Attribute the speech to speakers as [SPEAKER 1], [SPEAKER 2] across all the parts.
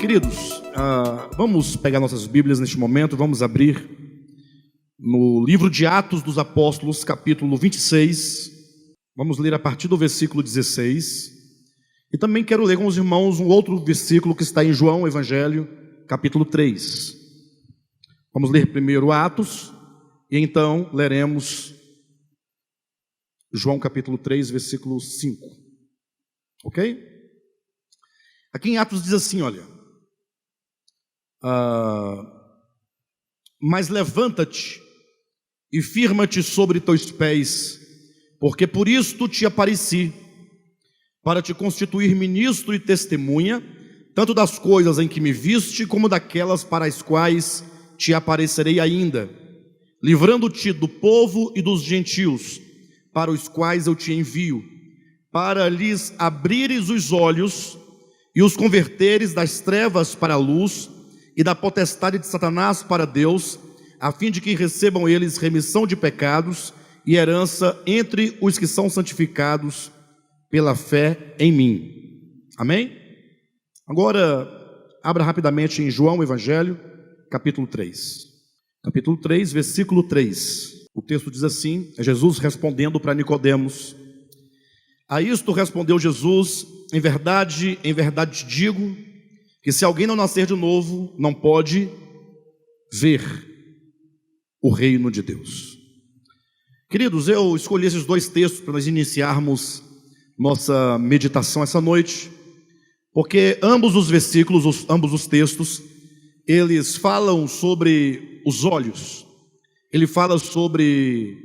[SPEAKER 1] Queridos, vamos pegar nossas Bíblias neste momento, vamos abrir no livro de Atos dos Apóstolos, capítulo 26, vamos ler a partir do versículo 16, e também quero ler com os irmãos um outro versículo que está em João Evangelho, capítulo 3. Vamos ler primeiro Atos, e então leremos João capítulo 3, versículo 5, ok? Aqui em Atos diz assim, olha: mas levanta-te e firma-te sobre teus pés, porque por isto te apareci, para te constituir ministro e testemunha, tanto das coisas em que me viste, como daquelas para as quais te aparecerei ainda, livrando-te do povo e dos gentios, para os quais eu te envio, para lhes abrires os olhos e os converteres das trevas para a luz, e da potestade de Satanás para Deus, a fim de que recebam eles remissão de pecados e herança entre os que são santificados pela fé em mim. Amém? Agora, abra rapidamente em João Evangelho, capítulo 3. Capítulo 3, versículo 3. O texto diz assim, é Jesus respondendo para Nicodemos: a isto respondeu Jesus: em verdade te digo, que se alguém não nascer de novo, não pode ver o reino de Deus. Queridos, eu escolhi esses dois textos para nós iniciarmos nossa meditação essa noite, porque ambos os versículos, ambos os textos, eles falam sobre os olhos. Ele fala sobre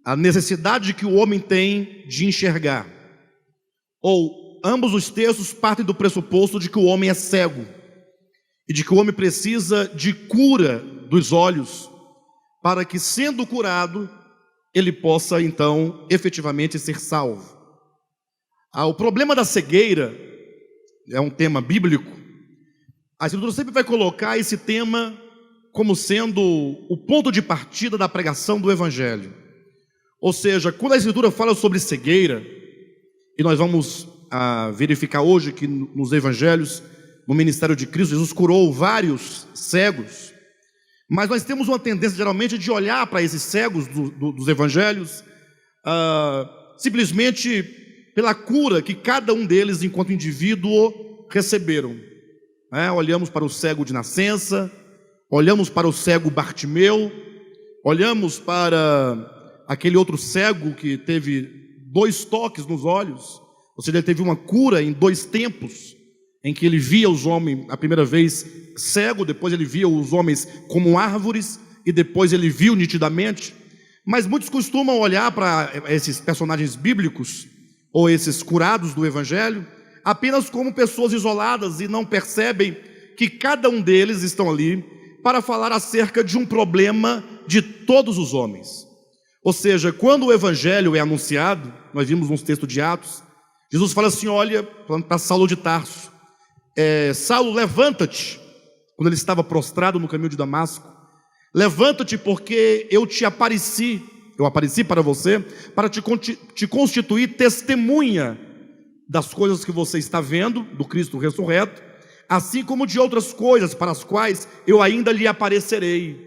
[SPEAKER 1] a necessidade que o homem tem de enxergar, ou ambos os textos partem do pressuposto de que o homem é cego e de que o homem precisa de cura dos olhos para que, sendo curado, ele possa então efetivamente ser salvo. O problema da cegueira é um tema bíblico. A Escritura sempre vai colocar esse tema como sendo o ponto de partida da pregação do Evangelho. Ou seja, quando a Escritura fala sobre cegueira, e nós vamos verificar hoje que nos evangelhos, no ministério de Cristo, Jesus curou vários cegos, mas nós temos uma tendência geralmente de olhar para esses cegos dos evangelhos simplesmente pela cura que cada um deles, enquanto indivíduo, receberam. Olhamos para o cego de nascença, olhamos para o cego Bartimeu, olhamos para aquele outro cego que teve 2 toques nos olhos. Ou seja, ele teve uma cura em 2 tempos, em que ele via os homens, a primeira vez cego, depois ele via os homens como árvores, e depois ele viu nitidamente. Mas muitos costumam olhar para esses personagens bíblicos, ou esses curados do Evangelho, apenas como pessoas isoladas, e não percebem que cada um deles estão ali para falar acerca de um problema de todos os homens. Ou seja, quando o Evangelho é anunciado, nós vimos nos textos de Atos, Jesus fala assim, olha, falando para Saulo de Tarso, Saulo, levanta-te, quando ele estava prostrado no caminho de Damasco, levanta-te porque eu apareci para você, para te constituir testemunha das coisas que você está vendo, do Cristo ressurreto, assim como de outras coisas para as quais eu ainda lhe aparecerei.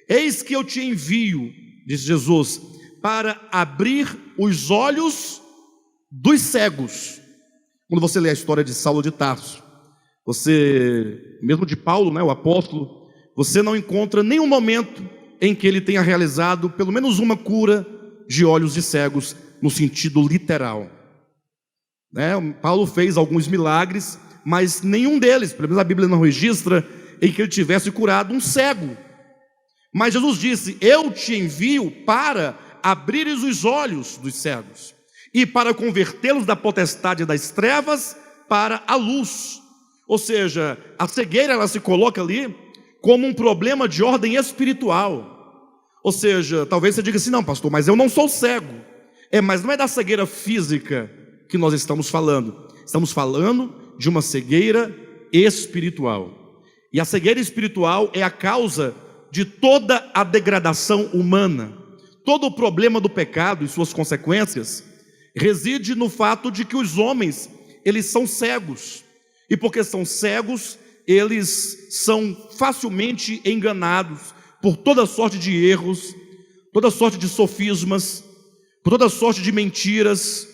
[SPEAKER 1] Eis que eu te envio, disse Jesus, para abrir os olhos dos cegos. Quando você lê a história de Saulo de Tarso, mesmo de Paulo, o apóstolo, você não encontra nenhum momento em que ele tenha realizado pelo menos uma cura de olhos de cegos, no sentido literal. Paulo fez alguns milagres, mas nenhum deles, pelo menos a Bíblia não registra, em que ele tivesse curado um cego. Mas Jesus disse: eu te envio para abrires os olhos dos cegos e para convertê-los da potestade das trevas para a luz. Ou seja, a cegueira, ela se coloca ali como um problema de ordem espiritual. Ou seja, talvez você diga assim: não, pastor, mas eu não sou cego. Mas não é da cegueira física que nós estamos falando. Estamos falando de uma cegueira espiritual. E a cegueira espiritual é a causa de toda a degradação humana. Todo o problema do pecado e suas consequências reside no fato de que os homens, eles são cegos. E porque são cegos, eles são facilmente enganados por toda sorte de erros, toda sorte de sofismas, por toda sorte de mentiras.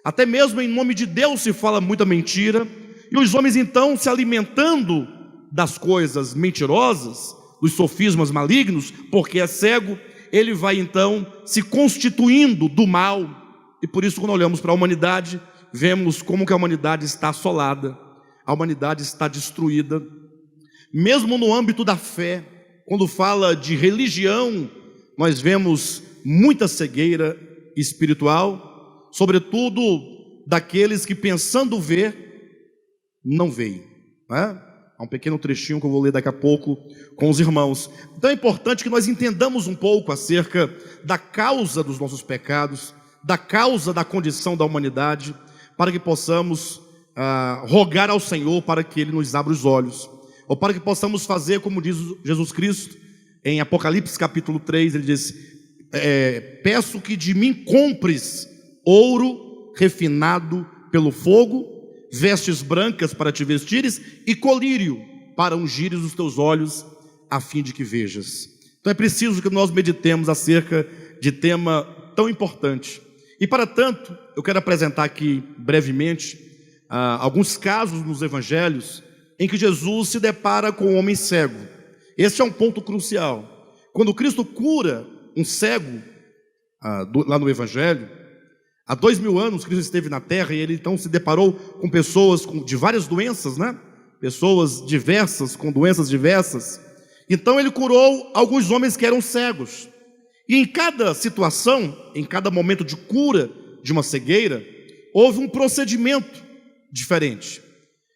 [SPEAKER 1] Até mesmo em nome de Deus se fala muita mentira. E os homens então, se alimentando das coisas mentirosas, dos sofismas malignos, porque é cego, ele vai então se constituindo do mal. E por isso, quando olhamos para a humanidade, vemos como que a humanidade está assolada, a humanidade está destruída. Mesmo no âmbito da fé, quando fala de religião, nós vemos muita cegueira espiritual, sobretudo daqueles que, pensando ver, não veem, né? Há um pequeno trechinho que eu vou ler daqui a pouco com os irmãos. Então é importante que nós entendamos um pouco acerca da causa dos nossos pecados, da causa da condição da humanidade, para que possamos rogar ao Senhor para que Ele nos abra os olhos, ou para que possamos fazer como diz Jesus Cristo em Apocalipse capítulo 3, Ele diz: peço que de mim compres ouro refinado pelo fogo, vestes brancas para te vestires e colírio para ungires os teus olhos, a fim de que vejas. Então é preciso que nós meditemos acerca de tema tão importante. E para tanto, eu quero apresentar aqui brevemente alguns casos nos evangelhos em que Jesus se depara com um homem cego. Esse é um ponto crucial. Quando Cristo cura um cego, lá no evangelho, há 2000 anos Cristo esteve na terra e ele então se deparou com pessoas de várias doenças, né? Pessoas diversas, com doenças diversas. Então ele curou alguns homens que eram cegos. E em cada situação, em cada momento de cura de uma cegueira, houve um procedimento diferente.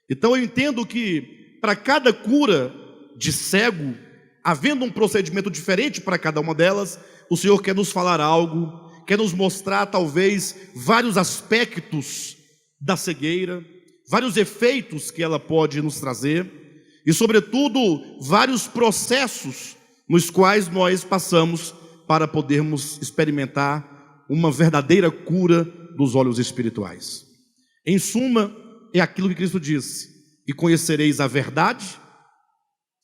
[SPEAKER 1] Então eu entendo que para cada cura de cego, havendo um procedimento diferente para cada uma delas, o Senhor quer nos falar algo, quer nos mostrar talvez vários aspectos da cegueira, vários efeitos que ela pode nos trazer, e sobretudo vários processos nos quais nós passamos para podermos experimentar uma verdadeira cura dos olhos espirituais. Em suma, é aquilo que Cristo disse: e conhecereis a verdade,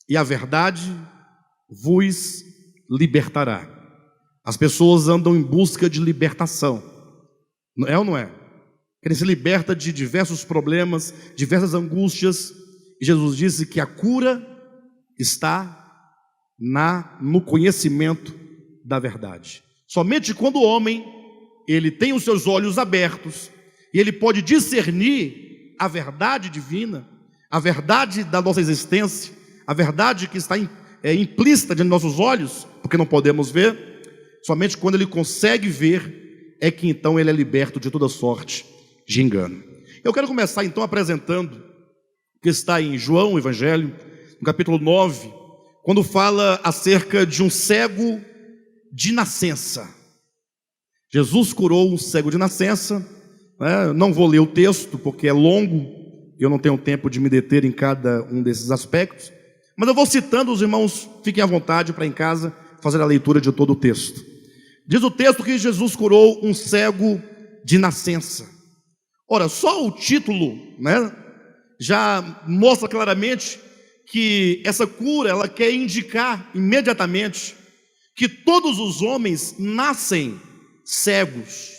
[SPEAKER 1] e a verdade vos libertará. As pessoas andam em busca de libertação, é ou não é? Querem se libertar de diversos problemas, diversas angústias, e Jesus disse que a cura está no conhecimento da verdade. Somente quando o homem ele tem os seus olhos abertos e ele pode discernir a verdade divina, a verdade da nossa existência, a verdade que está implícita diante de nossos olhos, porque não podemos ver, somente quando ele consegue ver é que então ele é liberto de toda sorte de engano. Eu quero começar então apresentando o que está em João, o Evangelho, no capítulo 9, quando fala acerca de um cego de nascença. Jesus curou um cego de nascença, né? Não vou ler o texto porque é longo, eu não tenho tempo de me deter em cada um desses aspectos, mas eu vou citando, os irmãos fiquem à vontade para em casa fazer a leitura de todo o texto. Diz o texto que Jesus curou um cego de nascença. Ora, só o título, né, já mostra claramente que essa cura, ela quer indicar imediatamente que todos os homens nascem cegos.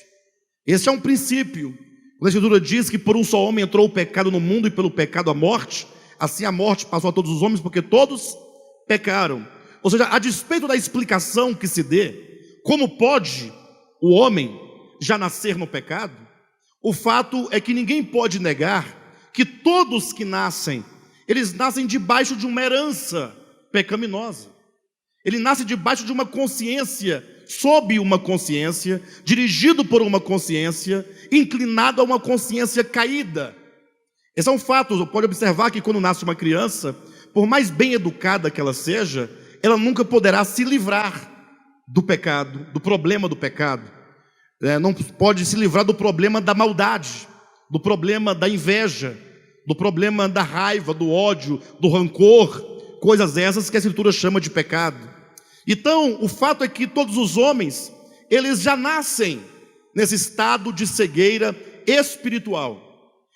[SPEAKER 1] Esse é um princípio. A Escritura diz que por um só homem entrou o pecado no mundo e pelo pecado a morte, assim a morte passou a todos os homens porque todos pecaram. Ou seja, a despeito da explicação que se dê, como pode o homem já nascer no pecado, o fato é que ninguém pode negar que todos que nascem, eles nascem debaixo de uma herança pecaminosa. Ele nasce debaixo de uma consciência, sob uma consciência, dirigido por uma consciência, inclinado a uma consciência caída. Esse é um fato. Pode observar que quando nasce uma criança, por mais bem educada que ela seja, ela nunca poderá se livrar do pecado, do problema do pecado. Não pode se livrar do problema da maldade, do problema da inveja, do problema da raiva, do ódio, do rancor, coisas essas que a Escritura chama de pecado. Então, o fato é que todos os homens, eles já nascem nesse estado de cegueira espiritual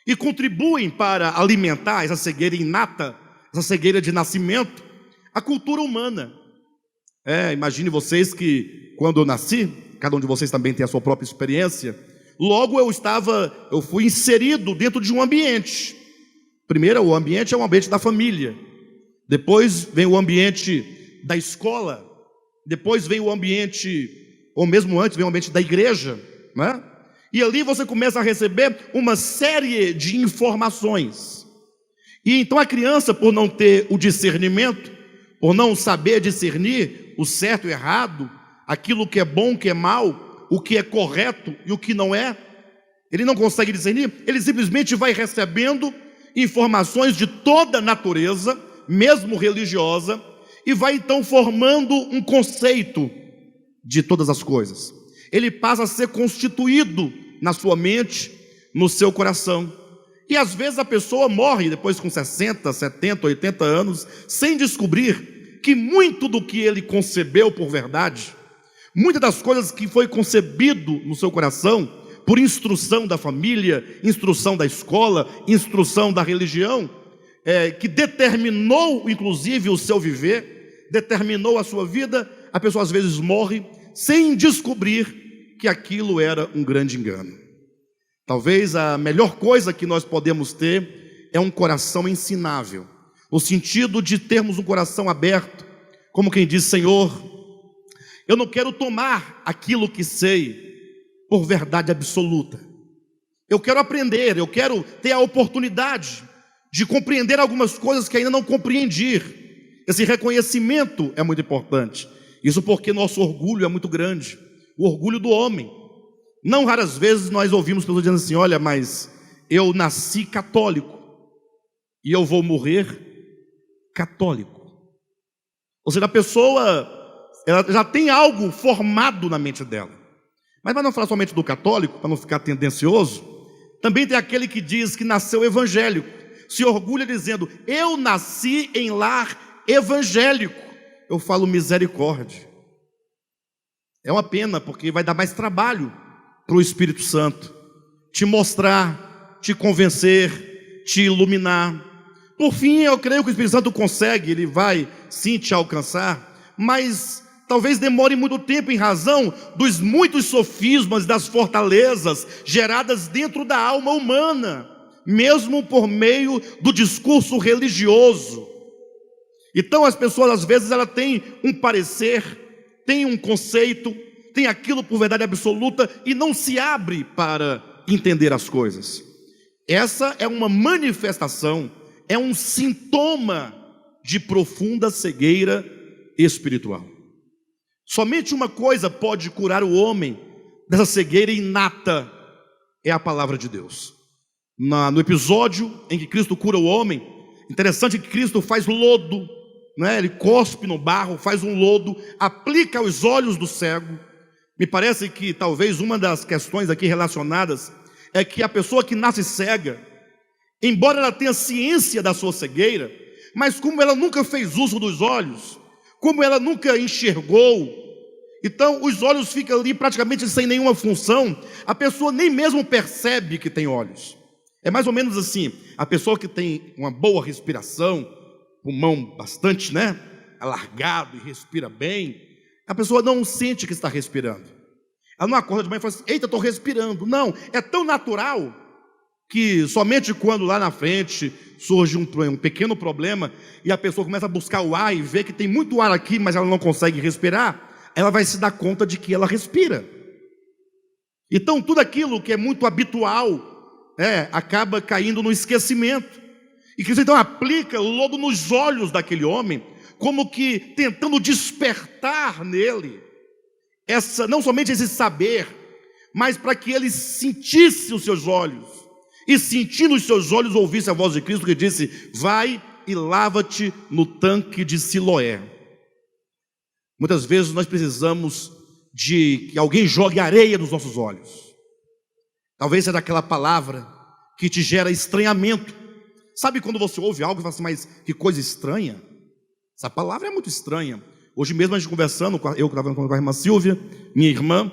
[SPEAKER 1] e contribuem para alimentar essa cegueira inata, essa cegueira de nascimento, a cultura humana. Imagine vocês que quando eu nasci, cada um de vocês também tem a sua própria experiência, logo eu fui inserido dentro de um ambiente. Primeiro, o ambiente é um ambiente da família, depois vem o ambiente da escola, depois vem o ambiente, ou mesmo antes, vem o ambiente da igreja, né? E ali você começa a receber uma série de informações. E então a criança, por não ter o discernimento, por não saber discernir o certo e o errado, aquilo que é bom, o que é mal, o que é correto e o que não é, ele não consegue discernir, ele simplesmente vai recebendo informações de toda natureza, mesmo religiosa, e vai então formando um conceito de todas as coisas. Ele passa a ser constituído na sua mente, no seu coração. E às vezes a pessoa morre depois com 60, 70, 80 anos, sem descobrir que muito do que ele concebeu por verdade, muitas das coisas que foi concebido no seu coração, por instrução da família, instrução da escola, instrução da religião, que determinou inclusive o seu viver, determinou a sua vida, a pessoa às vezes morre sem descobrir que aquilo era um grande engano. Talvez a melhor coisa que nós podemos ter é um coração ensinável, no sentido de termos um coração aberto, como quem diz: Senhor, eu não quero tomar aquilo que sei por verdade absoluta, eu quero aprender, eu quero ter a oportunidade de compreender algumas coisas que ainda não compreendi. Esse reconhecimento é muito importante, isso porque nosso orgulho é muito grande, o orgulho do homem. Não raras vezes nós ouvimos pessoas dizendo assim: olha, mas eu nasci católico e eu vou morrer católico. Ou seja, a pessoa, ela já tem algo formado na mente dela. Mas para não falar somente do católico, para não ficar tendencioso, também tem aquele que diz que nasceu evangélico, se orgulha dizendo: eu nasci em lar evangélico. Eu falo: misericórdia. É uma pena, porque vai dar mais trabalho para o Espírito Santo te mostrar, te convencer, te iluminar. Por fim, eu creio que o Espírito Santo consegue, ele vai sim te alcançar, mas talvez demore muito tempo em razão dos muitos sofismas, das fortalezas geradas dentro da alma humana, mesmo por meio do discurso religioso. Então as pessoas às vezes ela tem um parecer, tem um conceito, tem aquilo por verdade absoluta e não se abre para entender as coisas. Essa é uma manifestação, é um sintoma de profunda cegueira espiritual. Somente uma coisa pode curar o homem dessa cegueira inata, é a palavra de Deus. No episódio em que Cristo cura o homem, interessante que Cristo faz lodo, né? Ele cospe no barro, faz um lodo, aplica aos olhos do cego. Me parece que talvez uma das questões aqui relacionadas é que a pessoa que nasce cega, embora ela tenha ciência da sua cegueira, mas como ela nunca fez uso dos olhos, como ela nunca enxergou, então os olhos ficam ali praticamente sem nenhuma função, a pessoa nem mesmo percebe que tem olhos. É mais ou menos assim, a pessoa que tem uma boa respiração, pulmão bastante, alargado e respira bem, a pessoa não sente que está respirando. Ela não acorda de manhã e fala assim: eita, estou respirando. Não, é tão natural que somente quando lá na frente surge um pequeno problema e a pessoa começa a buscar o ar e vê que tem muito ar aqui, mas ela não consegue respirar, ela vai se dar conta de que ela respira. Então tudo aquilo que é muito habitual acaba caindo no esquecimento. E Cristo então aplica o lodo nos olhos daquele homem, como que tentando despertar nele não somente esse saber, mas para que ele sentisse os seus olhos, e sentindo os seus olhos ouvisse a voz de Cristo que disse: vai e lava-te no tanque de Siloé. Muitas vezes nós precisamos de que alguém jogue areia nos nossos olhos. Talvez seja aquela palavra que te gera estranhamento. Sabe quando você ouve algo e fala assim: mas que coisa estranha? Essa palavra é muito estranha. Hoje mesmo a gente conversando, eu estava com a irmã Silvia, minha irmã,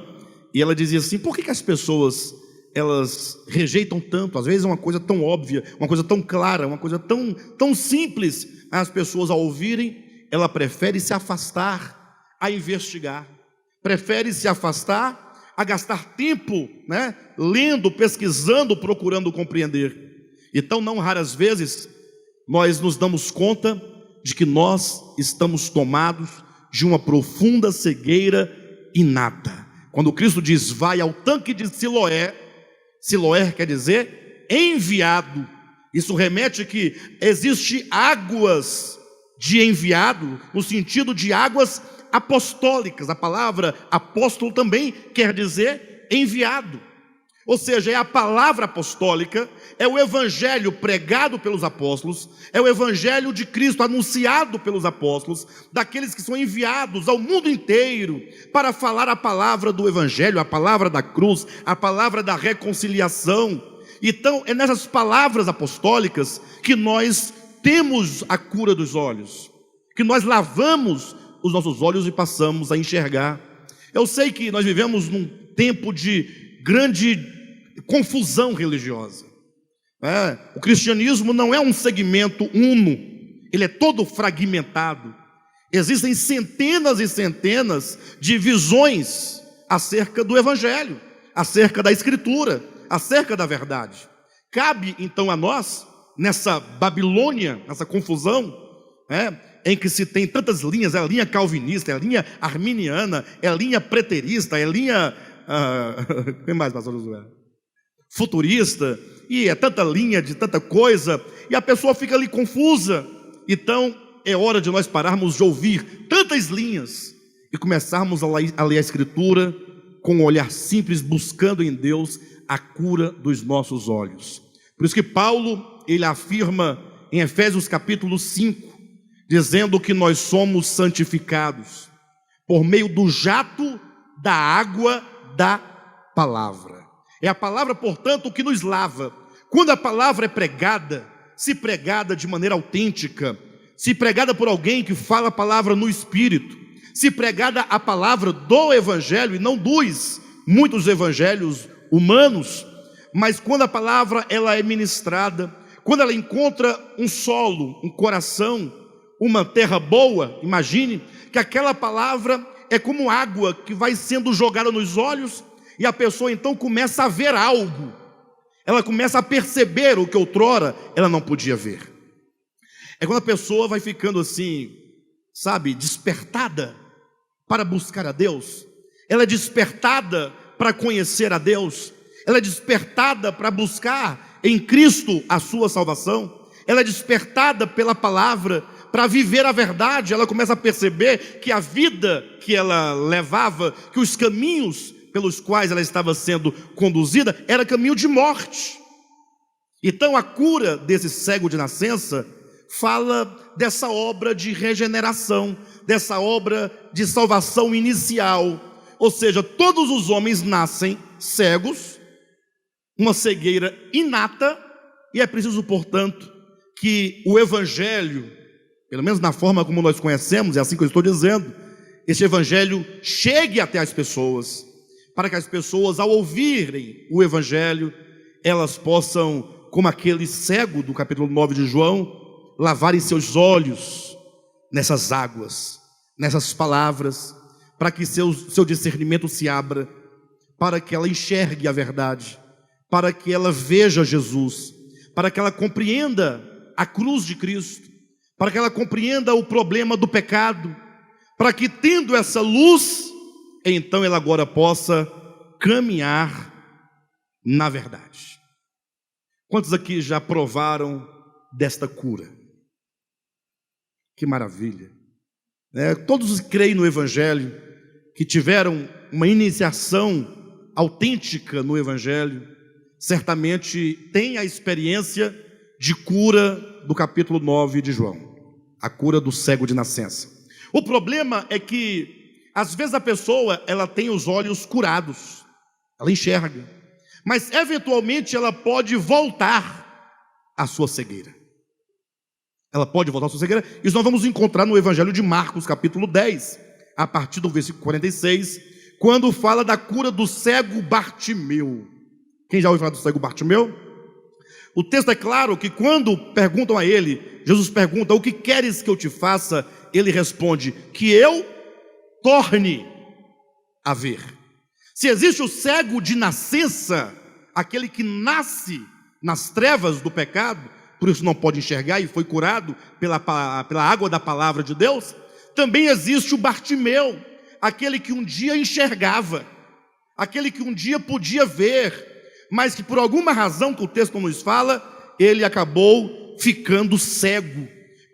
[SPEAKER 1] e ela dizia assim: por que as pessoas, elas rejeitam tanto? Às vezes é uma coisa tão óbvia, uma coisa tão clara, uma coisa tão simples. As pessoas, ao ouvirem, ela prefere se afastar a investigar, prefere se afastar a gastar tempo, né, lendo, pesquisando, procurando compreender. Então, não raras vezes, nós nos damos conta de que nós estamos tomados de uma profunda cegueira inata. Quando Cristo diz: vai ao tanque de Siloé, Siloé quer dizer enviado. Isso remete que existe águas de enviado, no sentido de águas apostólicas. A palavra apóstolo também quer dizer enviado. Ou seja, é a palavra apostólica, é o evangelho pregado pelos apóstolos, é o evangelho de Cristo anunciado pelos apóstolos, daqueles que são enviados ao mundo inteiro para falar a palavra do evangelho, a palavra da cruz, a palavra da reconciliação. Então, é nessas palavras apostólicas que nós temos a cura dos olhos, que nós lavamos os nossos olhos e passamos a enxergar. Eu sei que nós vivemos num tempo de grande confusão religiosa. O cristianismo não é um segmento uno, ele é todo fragmentado. Existem centenas e centenas de visões acerca do evangelho, acerca da escritura, acerca da verdade. Cabe então a nós, nessa Babilônia, nessa confusão, em que se tem tantas linhas, é a linha calvinista, é a linha arminiana, é a linha preterista, é a linha quem mais, pastor Josué? Futurista, e é tanta linha de tanta coisa, e a pessoa fica ali confusa. Então é hora de nós pararmos de ouvir tantas linhas e começarmos a ler a escritura com um olhar simples, buscando em Deus a cura dos nossos olhos. Por isso que Paulo, ele afirma em Efésios capítulo 5, dizendo que nós somos santificados por meio do jato da água da palavra. É a palavra, portanto, que nos lava. Quando a palavra é pregada, se pregada de maneira autêntica, se pregada por alguém que fala a palavra no Espírito, se pregada a palavra do Evangelho e não dos muitos evangelhos humanos, mas quando a palavra ela é ministrada, quando ela encontra um solo, um coração, uma terra boa, imagine que aquela palavra é como água que vai sendo jogada nos olhos, e a pessoa então começa a ver algo, ela começa a perceber o que outrora ela não podia ver. É quando a pessoa vai ficando assim, sabe, despertada para buscar a Deus, ela é despertada para conhecer a Deus, ela é despertada para buscar em Cristo a sua salvação, ela é despertada pela palavra para viver a verdade. Ela começa a perceber que a vida que ela levava, que os caminhos pelos quais ela estava sendo conduzida, era caminho de morte. Então a cura desse cego de nascença fala dessa obra de regeneração, dessa obra de salvação inicial. Ou seja, todos os homens nascem cegos, uma cegueira inata, e é preciso, portanto, que o evangelho, pelo menos na forma como nós conhecemos, é assim que eu estou dizendo, esse evangelho chegue até as pessoas, para que as pessoas, ao ouvirem o evangelho, elas possam, como aquele cego do capítulo 9 de João, lavarem seus olhos nessas águas, nessas palavras, para que seu discernimento se abra, para que ela enxergue a verdade, para que ela veja Jesus, para que ela compreenda a cruz de Cristo, para que ela compreenda o problema do pecado, para que, tendo essa luz, então ela agora possa caminhar na verdade. Quantos aqui já provaram desta cura? Que maravilha! Todos que creem no Evangelho, que tiveram uma iniciação autêntica no Evangelho, certamente têm a experiência de cura do capítulo 9 de João, a cura do cego de nascença. O problema é que às vezes a pessoa, ela tem os olhos curados, ela enxerga, mas eventualmente ela pode voltar à sua cegueira. Ela pode voltar à sua cegueira. Isso nós vamos encontrar no Evangelho de Marcos, capítulo 10, a partir do versículo 46, quando fala da cura do cego Bartimeu. Quem já ouviu falar do cego Bartimeu? O texto é claro que quando perguntam a ele, Jesus pergunta: o que queres que eu te faça? Ele responde: que eu torne a ver. Se existe o cego de nascença, aquele que nasce nas trevas do pecado, por isso não pode enxergar e foi curado pela água da palavra de Deus, também existe o Bartimeu, aquele que um dia enxergava, aquele que um dia podia ver, mas que por alguma razão que o texto nos fala, ele acabou ficando cego.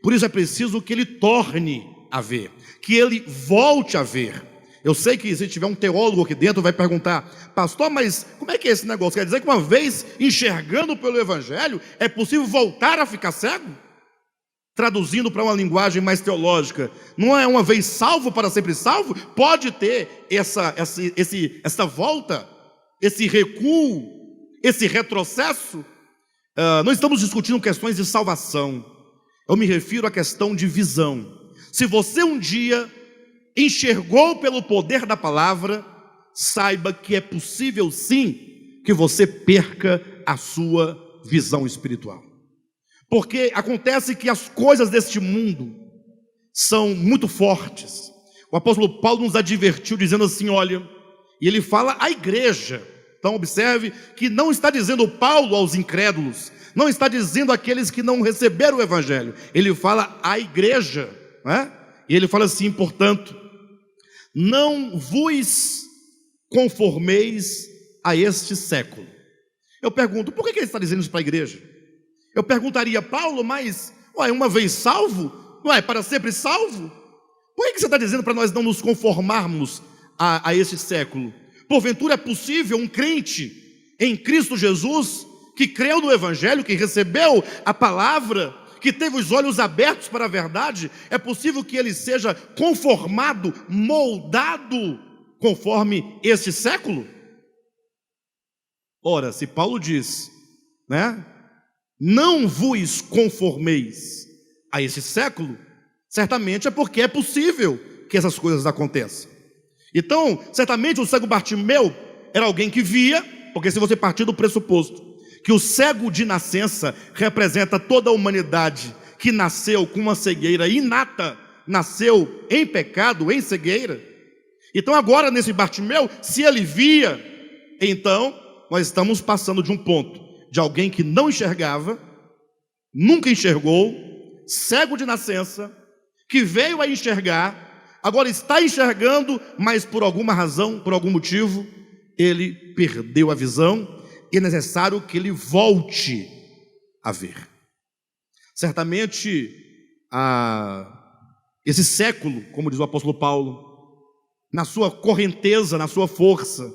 [SPEAKER 1] Por isso é preciso que ele torne a ver, que ele volte a ver. Eu sei que se tiver um teólogo aqui dentro vai perguntar: pastor, mas como é que é esse negócio? Quer dizer que uma vez enxergando pelo Evangelho, é possível voltar a ficar cego? Traduzindo para uma linguagem mais teológica, não é uma vez salvo para sempre salvo? Pode ter essa volta, esse recuo, esse retrocesso? Não estamos discutindo questões de salvação, eu me refiro à questão de visão. Se você um dia enxergou pelo poder da palavra, saiba que é possível sim que você perca a sua visão espiritual. Porque acontece que as coisas deste mundo são muito fortes. O apóstolo Paulo nos advertiu dizendo assim, olha, e ele fala à igreja. Então observe que não está dizendo Paulo aos incrédulos, não está dizendo àqueles que não receberam o evangelho, ele fala à igreja, né? E ele fala assim, portanto, não vos conformeis a este século. Eu pergunto, por que ele está dizendo isso para a igreja? Eu perguntaria, Paulo, mas uma vez salvo, não é para sempre salvo? Por que você está dizendo para nós não nos conformarmos a este século? Porventura é possível um crente em Cristo Jesus, que creu no evangelho, que recebeu a palavra, que teve os olhos abertos para a verdade, é possível que ele seja conformado, moldado conforme este século? Ora, se Paulo diz, né, não vos conformeis a esse século, certamente é porque é possível que essas coisas aconteçam. Então, certamente o cego Bartimeu era alguém que via, porque se você partir do pressuposto que o cego de nascença representa toda a humanidade que nasceu com uma cegueira inata, nasceu em pecado, em cegueira. Então agora nesse Bartimeu, se ele via, então nós estamos passando de um ponto de alguém que não enxergava, nunca enxergou, cego de nascença, que veio a enxergar, agora está enxergando, mas por alguma razão, por algum motivo, ele perdeu a visão. E é necessário que ele volte a ver. Certamente, esse século, como diz o apóstolo Paulo, na sua correnteza, na sua força,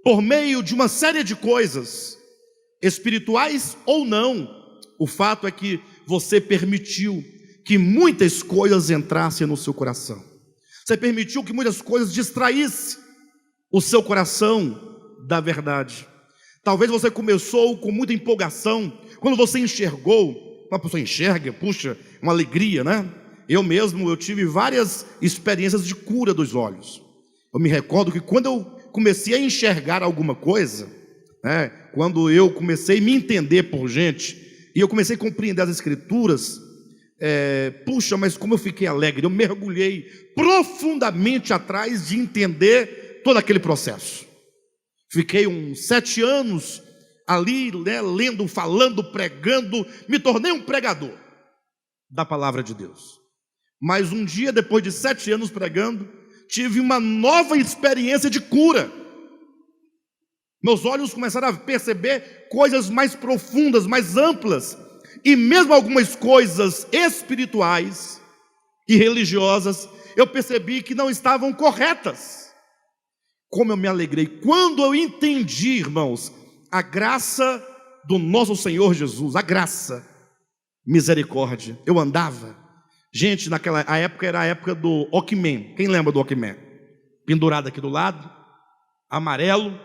[SPEAKER 1] por meio de uma série de coisas, espirituais ou não, o fato é que você permitiu que muitas coisas entrassem no seu coração. Você permitiu que muitas coisas distraíssem o seu coração da verdade. Talvez você começou com muita empolgação, quando você enxergou, uma pessoa enxerga, puxa, uma alegria, né? Eu tive várias experiências de cura dos olhos. Eu me recordo que quando eu comecei a enxergar alguma coisa, né, quando eu comecei a me entender por gente, e eu comecei a compreender as escrituras, puxa, mas como eu fiquei alegre, eu mergulhei profundamente atrás de entender todo aquele processo. Fiquei uns 7 anos ali, né, lendo, falando, pregando, me tornei um pregador da palavra de Deus. Mas um dia, depois de 7 anos pregando, tive uma nova experiência de cura. Meus olhos começaram a perceber coisas mais profundas, mais amplas, e mesmo algumas coisas espirituais e religiosas, eu percebi que não estavam corretas. Como eu me alegrei quando eu entendi, irmãos, a graça do nosso Senhor Jesus, a graça, misericórdia. Eu andava, gente, a época era a época do Walkman. Quem lembra do Walkman? Pendurado aqui do lado, amarelo,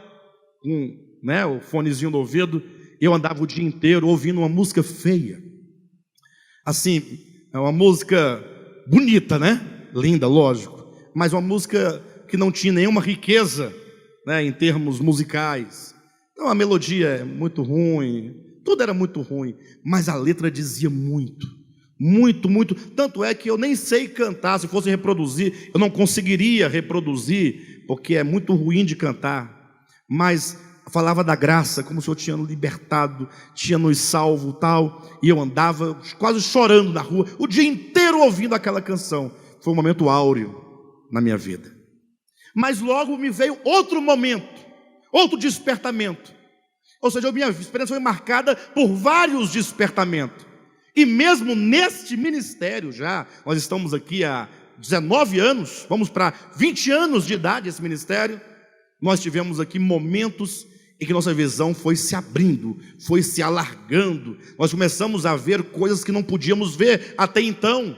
[SPEAKER 1] com, né, o fonezinho no ouvido. Eu andava o dia inteiro ouvindo uma música feia. assim, é uma música bonita, né? Linda, lógico, mas uma música que não tinha nenhuma riqueza, né, em termos musicais. Então a melodia é muito ruim, tudo era muito ruim, mas a letra dizia muito, muito, muito. Tanto é que eu nem sei cantar. Se fosse reproduzir, eu não conseguiria reproduzir, porque é muito ruim de cantar. Mas falava da graça, como o Senhor tinha nos libertado, tinha nos salvo, tal. E eu andava quase chorando na rua, o dia inteiro ouvindo aquela canção. Foi um momento áureo na minha vida. Mas logo me veio outro momento, outro despertamento. Ou seja, a minha experiência foi marcada por vários despertamentos. E mesmo neste ministério já, nós estamos aqui há 19 anos, vamos para 20 anos de idade esse ministério, nós tivemos aqui momentos em que nossa visão foi se abrindo, foi se alargando. Nós começamos a ver coisas que não podíamos ver até então.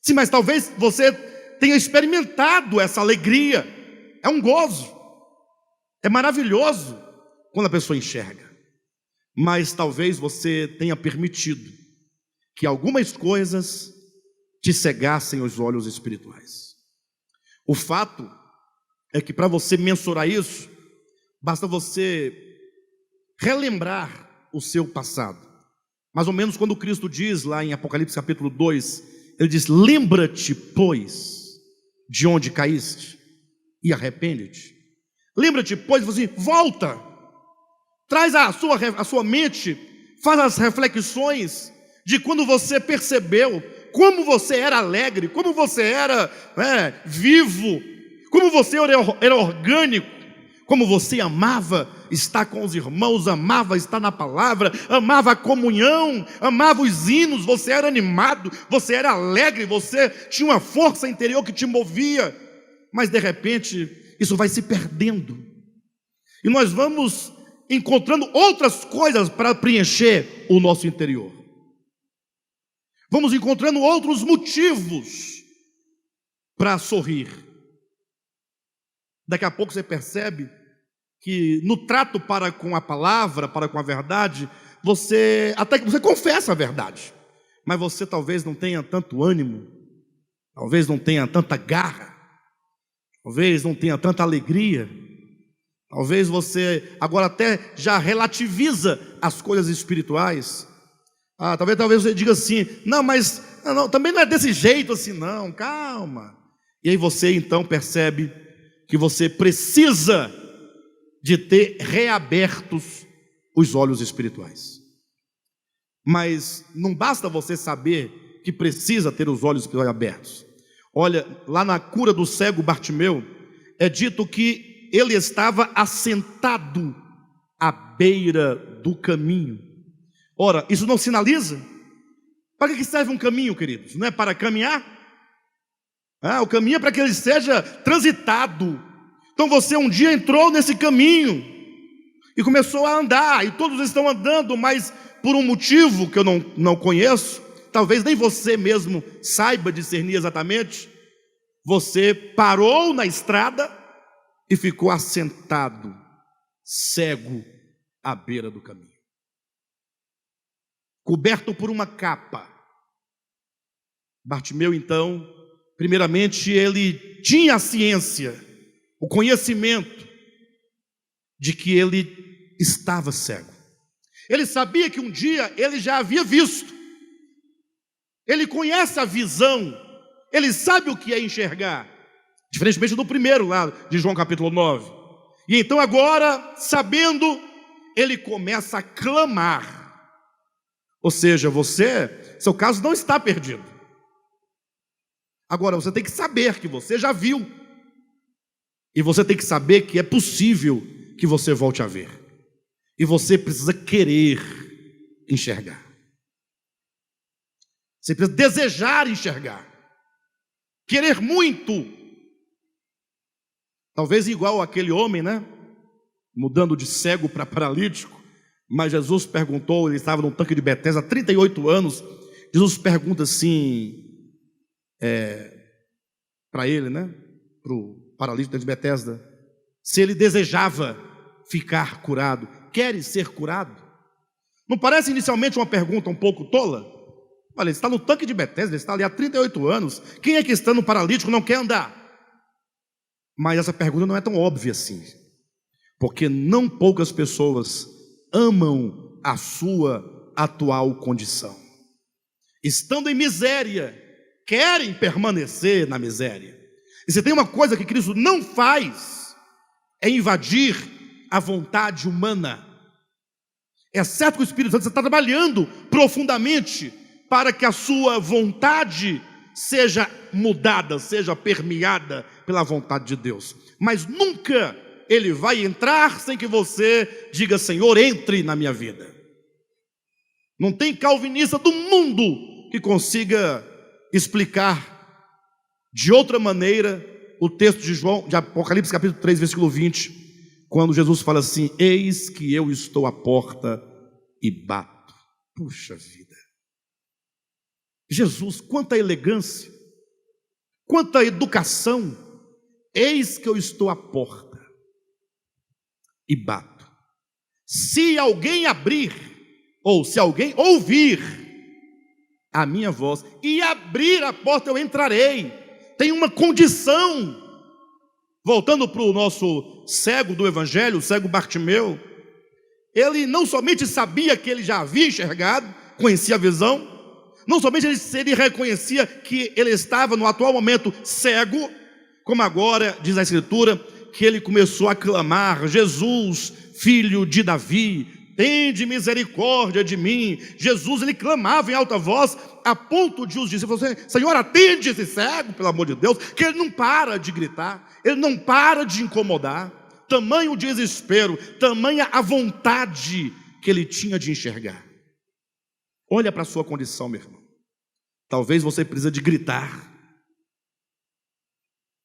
[SPEAKER 1] Sim, mas talvez você tenha experimentado essa alegria. É um gozo, é maravilhoso quando a pessoa enxerga. Mas talvez você tenha permitido que algumas coisas te cegassem os olhos espirituais. O fato é que para você mensurar isso, basta você relembrar o seu passado. Mais ou menos quando Cristo diz lá em Apocalipse capítulo 2, ele diz: lembra-te, pois, de onde caíste e arrepende-te. Lembra-te, pois, assim, volta, traz a sua mente, faz as reflexões de quando você percebeu como você era alegre, como você era vivo, como você era orgânico, como você amava estar com os irmãos, amava estar na palavra, amava a comunhão, amava os hinos, você era animado, você era alegre, você tinha uma força interior que te movia. Mas de repente isso vai se perdendo, e nós vamos encontrando outras coisas para preencher o nosso interior. Vamos encontrando outros motivos para sorrir. Daqui a pouco você percebe que no trato para com a palavra, para com a verdade, até que você confessa a verdade, mas você talvez não tenha tanto ânimo, talvez não tenha tanta garra, talvez não tenha tanta alegria, talvez você agora até já relativiza as coisas espirituais. Talvez você diga assim: não, mas não, também não é desse jeito assim não, calma. E aí você então percebe que você precisa de ter reabertos os olhos espirituais. Mas não basta você saber que precisa ter os olhos espirituais abertos. Olha, lá na cura do cego Bartimeu, é dito que ele estava assentado à beira do caminho. Ora, isso não sinaliza? Para que serve um caminho, queridos? Não é para caminhar? O caminho é para que ele seja transitado. Então você um dia entrou nesse caminho e começou a andar, e todos estão andando, mas por um motivo que eu não conheço, talvez nem você mesmo saiba discernir exatamente, você parou na estrada e ficou assentado, cego, à beira do caminho, coberto por uma capa. Bartimeu então, primeiramente ele tinha a ciência, o conhecimento de que ele estava cego. Ele sabia que um dia ele já havia visto. Ele conhece a visão, ele sabe o que é enxergar, diferentemente do primeiro lá de João capítulo 9. E então agora, sabendo, ele começa a clamar. Ou seja, seu caso não está perdido. Agora você tem que saber que você já viu, e você tem que saber que é possível que você volte a ver, e você precisa querer enxergar. Você precisa desejar enxergar, querer muito. Talvez igual aquele homem, né? Mudando de cego para paralítico. Mas Jesus perguntou, ele estava no tanque de Betesda há 38 anos. Jesus pergunta assim para ele, né? Para o paralítico de Betesda, se ele desejava ficar curado. Queres ser curado? Não parece inicialmente uma pergunta um pouco tola? Olha, ele está no tanque de Betesda, ele está ali há 38 anos. Quem é que está no paralítico não quer andar? Mas essa pergunta não é tão óbvia assim, porque não poucas pessoas amam a sua atual condição. Estando em miséria, querem permanecer na miséria. E se tem uma coisa que Cristo não faz, é invadir a vontade humana. É certo que o Espírito Santo está trabalhando profundamente para que a sua vontade seja mudada, seja permeada pela vontade de Deus. Mas nunca ele vai entrar sem que você diga: Senhor, entre na minha vida. Não tem calvinista do mundo que consiga explicar de outra maneira o texto de Apocalipse capítulo 3, versículo 20, quando Jesus fala assim: eis que eu estou à porta e bato. Puxa vida! Jesus, quanta elegância, quanta educação. Eis que eu estou à porta e bato. Se alguém abrir, ou se alguém ouvir a minha voz e abrir a porta, eu entrarei. Tem uma condição. Voltando para o nosso cego do evangelho, o cego Bartimeu, ele não somente sabia que ele já havia enxergado, conhecia a visão, não somente ele reconhecia que ele estava no atual momento cego, como agora diz a Escritura, que ele começou a clamar: Jesus, filho de Davi, tende misericórdia de mim. Jesus, ele clamava em alta voz, a ponto de os discípulos falarem: Senhor, atende esse cego, pelo amor de Deus, que ele não para de gritar, ele não para de incomodar. Tamanho o desespero, tamanha a vontade que ele tinha de enxergar. Olha para a sua condição, meu irmão. Talvez você precise de gritar,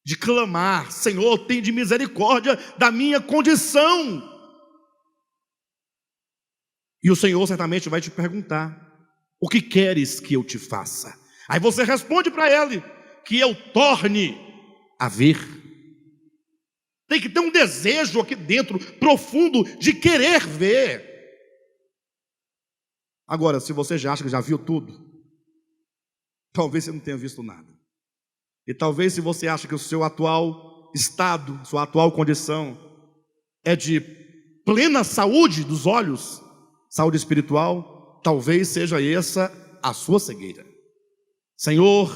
[SPEAKER 1] de clamar: Senhor, tende misericórdia da minha condição. E o Senhor certamente vai te perguntar: o que queres que eu te faça? Aí você responde para Ele: que eu torne a ver. Tem que ter um desejo aqui dentro, profundo, de querer ver. Agora, se você já acha que já viu tudo, talvez você não tenha visto nada. E talvez, se você acha que o seu atual estado, sua atual condição é de plena saúde dos olhos, saúde espiritual, talvez seja essa a sua cegueira. Senhor,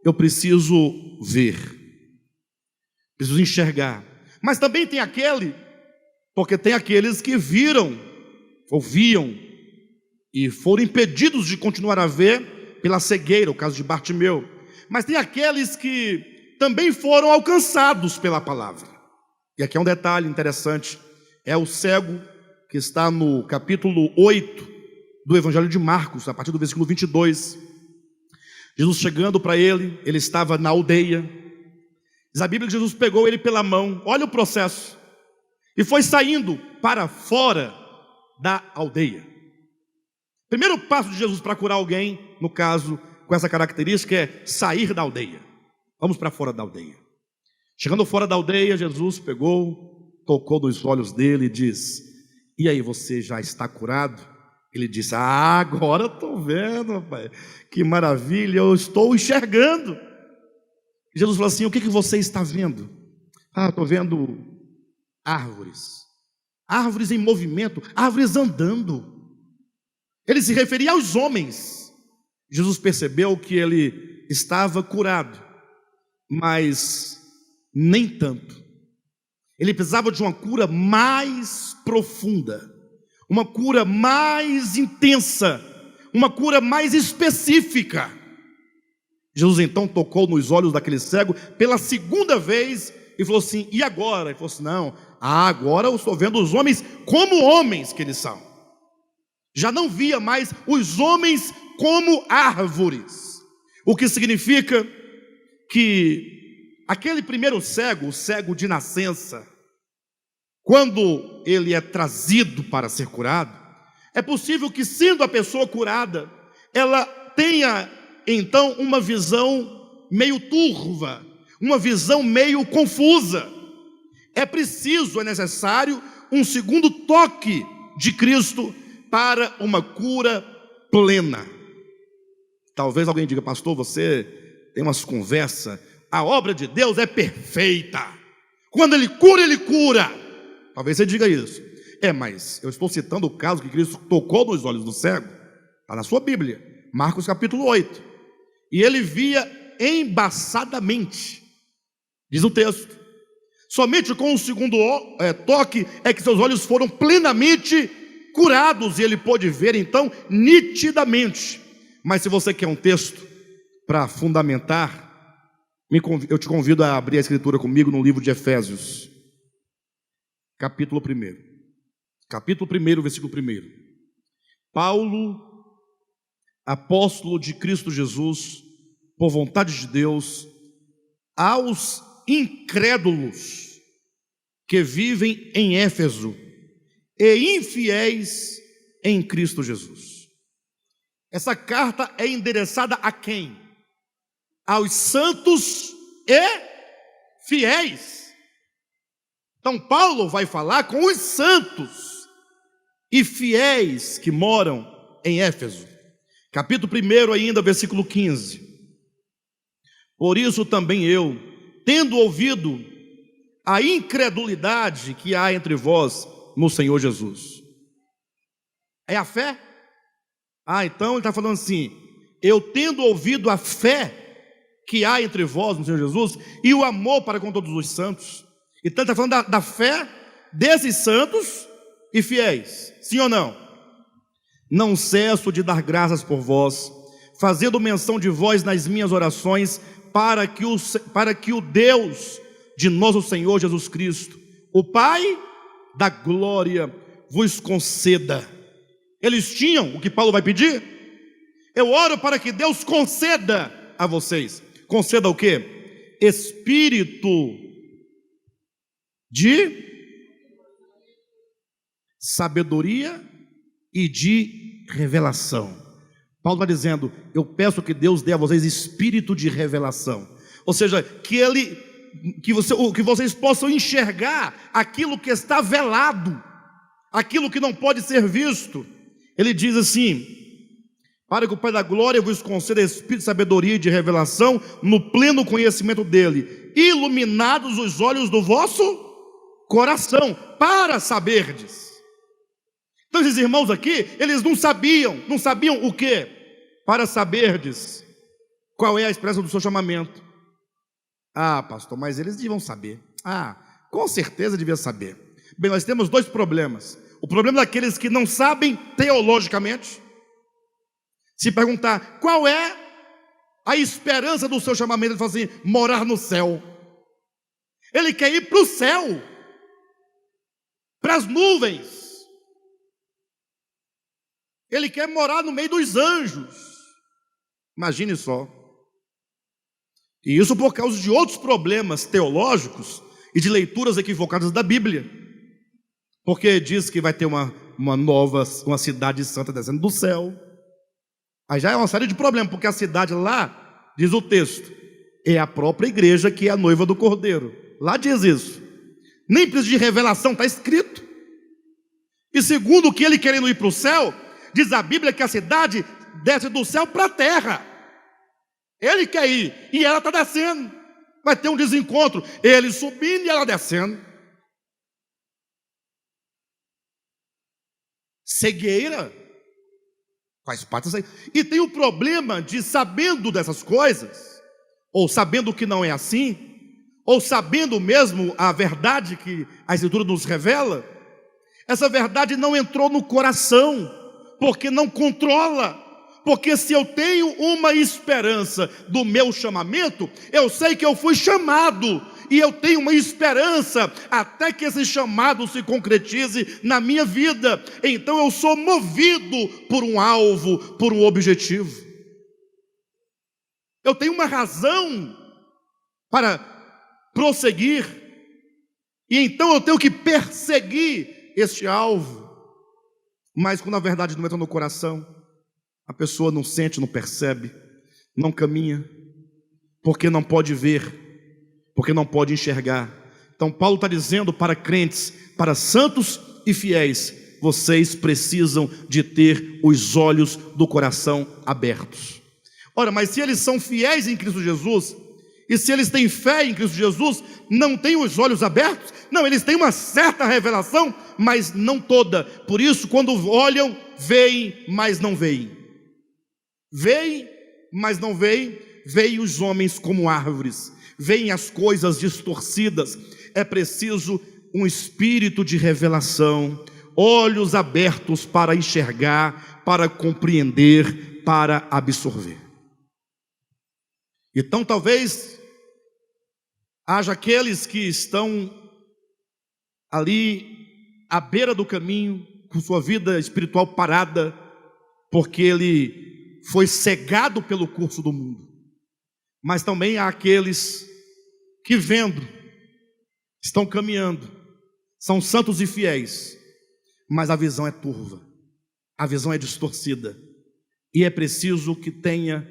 [SPEAKER 1] eu preciso ver, preciso enxergar. Mas também tem porque tem aqueles que viram, ouviam e foram impedidos de continuar a ver pela cegueira, o caso de Bartimeu. Mas tem aqueles que também foram alcançados pela palavra. E aqui é um detalhe interessante: é o cego que está no capítulo 8 do Evangelho de Marcos, a partir do versículo 22. Jesus chegando para ele estava na aldeia. Diz a Bíblia que Jesus pegou ele pela mão, olha o processo, e foi saindo para fora da aldeia. Primeiro passo de Jesus para curar alguém, no caso, com essa característica, é sair da aldeia. Vamos para fora da aldeia. Chegando fora da aldeia, Jesus pegou, tocou nos olhos dele e diz: e aí, você já está curado? Ele disse: agora eu estou vendo, rapaz, que maravilha, eu estou enxergando. Jesus falou assim: o que você está vendo? Estou vendo árvores, árvores em movimento, árvores andando. Ele se referia aos homens. Jesus percebeu que ele estava curado, mas nem tanto. Ele precisava de uma cura mais profunda, uma cura mais intensa, uma cura mais específica. Jesus então tocou nos olhos daquele cego pela segunda vez e falou assim: e agora? Ele falou assim: não, agora eu estou vendo os homens como homens que eles são. Já não via mais os homens como árvores, o que significa que aquele primeiro cego, o cego de nascença, quando ele é trazido para ser curado, é possível que, sendo a pessoa curada, ela tenha então uma visão meio turva, uma visão meio confusa. É necessário um segundo toque de Cristo para uma cura plena. Talvez alguém diga: pastor, você tem umas conversas, a obra de Deus é perfeita, quando Ele cura, Ele cura. Talvez você diga isso. Mas eu estou citando o caso que Cristo tocou nos olhos do cego, está na sua Bíblia, Marcos capítulo 8, e ele via embaçadamente, diz o texto. Somente com o segundo toque é que seus olhos foram plenamente curados, e ele pôde ver então nitidamente. Mas se você quer um texto para fundamentar, eu te convido a abrir a escritura comigo no livro de Efésios, capítulo 1. Capítulo 1, versículo 1. Paulo, apóstolo de Cristo Jesus, por vontade de Deus, aos incrédulos que vivem em Éfeso e infiéis em Cristo Jesus. Essa carta é endereçada a quem? Aos santos e fiéis. Então Paulo vai falar com os santos e fiéis que moram em Éfeso. Capítulo 1 ainda, versículo 15. Por isso também eu, tendo ouvido a incredulidade que há entre vós no Senhor Jesus. É a fé? Então ele está falando assim: eu tendo ouvido a fé que há entre vós no Senhor Jesus e o amor para com todos os santos. Então ele está falando da fé desses santos e fiéis, sim ou não? Não cesso de dar graças por vós, fazendo menção de vós nas minhas orações, para que o Deus de nosso Senhor Jesus Cristo, o Pai da glória, vos conceda. Eles tinham o que Paulo vai pedir? Eu oro para que Deus conceda a vocês. Conceda o quê? Espírito de sabedoria e de revelação. Paulo está dizendo: eu peço que Deus dê a vocês espírito de revelação, ou seja, que vocês possam enxergar aquilo que está velado, aquilo que não pode ser visto. Ele diz assim: para que o Pai da glória vos conceda espírito de sabedoria e de revelação, no pleno conhecimento dele, iluminados os olhos do vosso coração, para saberdes. Então esses irmãos aqui, eles não sabiam o quê? Para saberdes qual é a expressão do seu chamamento. Pastor, mas eles deviam saber. Com certeza deviam saber. Bem, nós temos dois problemas. O problema daqueles que não sabem teologicamente. Se perguntar qual é a esperança do seu chamamento, ele fala assim: morar no céu. Ele quer ir para o céu, para as nuvens. Ele quer morar no meio dos anjos. Imagine só. E isso por causa de outros problemas teológicos e de leituras equivocadas da Bíblia. Porque diz que vai ter uma cidade santa descendo do céu. Aí já é uma série de problemas, porque a cidade lá, diz o texto, é a própria igreja que é a noiva do Cordeiro. Lá diz isso. Nem precisa de revelação, está escrito. E segundo, que ele querendo ir para o céu, diz a Bíblia que a cidade desce do céu para a terra. Ele quer ir e ela está descendo. Vai ter um desencontro, ele subindo e ela descendo. Cegueira faz parte disso aí. E tem o problema de, sabendo dessas coisas, ou sabendo que não é assim, ou sabendo mesmo a verdade que a Escritura nos revela, essa verdade não entrou no coração, porque não controla. Porque se eu tenho uma esperança do meu chamamento, eu sei que eu fui chamado, e eu tenho uma esperança até que esse chamado se concretize na minha vida. Então eu sou movido por um alvo, por um objetivo. Eu tenho uma razão para prosseguir, e então eu tenho que perseguir este alvo. Mas quando a verdade não entra no coração, a pessoa não sente, não percebe, não caminha, porque não pode ver, porque não pode enxergar. Então Paulo está dizendo para crentes, para santos e fiéis: vocês precisam de ter os olhos do coração abertos. Ora, mas se eles são fiéis em Cristo Jesus, e se eles têm fé em Cristo Jesus, não têm os olhos abertos? Não, eles têm uma certa revelação, mas não toda. Por isso, quando olham, veem, mas não veem. Veem, mas não veem. Veem os homens como árvores, veem as coisas distorcidas. É preciso um espírito de revelação, olhos abertos para enxergar, para compreender, para absorver. Então talvez haja aqueles que estão ali à beira do caminho, com sua vida espiritual parada, porque ele foi cegado pelo curso do mundo. Mas também há aqueles que vendo, estão caminhando, são santos e fiéis, mas a visão é turva, a visão é distorcida, e é preciso que tenha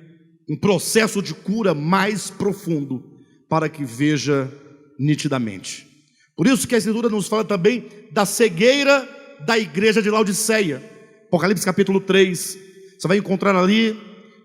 [SPEAKER 1] um processo de cura mais profundo, para que veja nitidamente. Por isso que a Escritura nos fala também da cegueira da igreja de Laodiceia. Apocalipse capítulo 3, você vai encontrar ali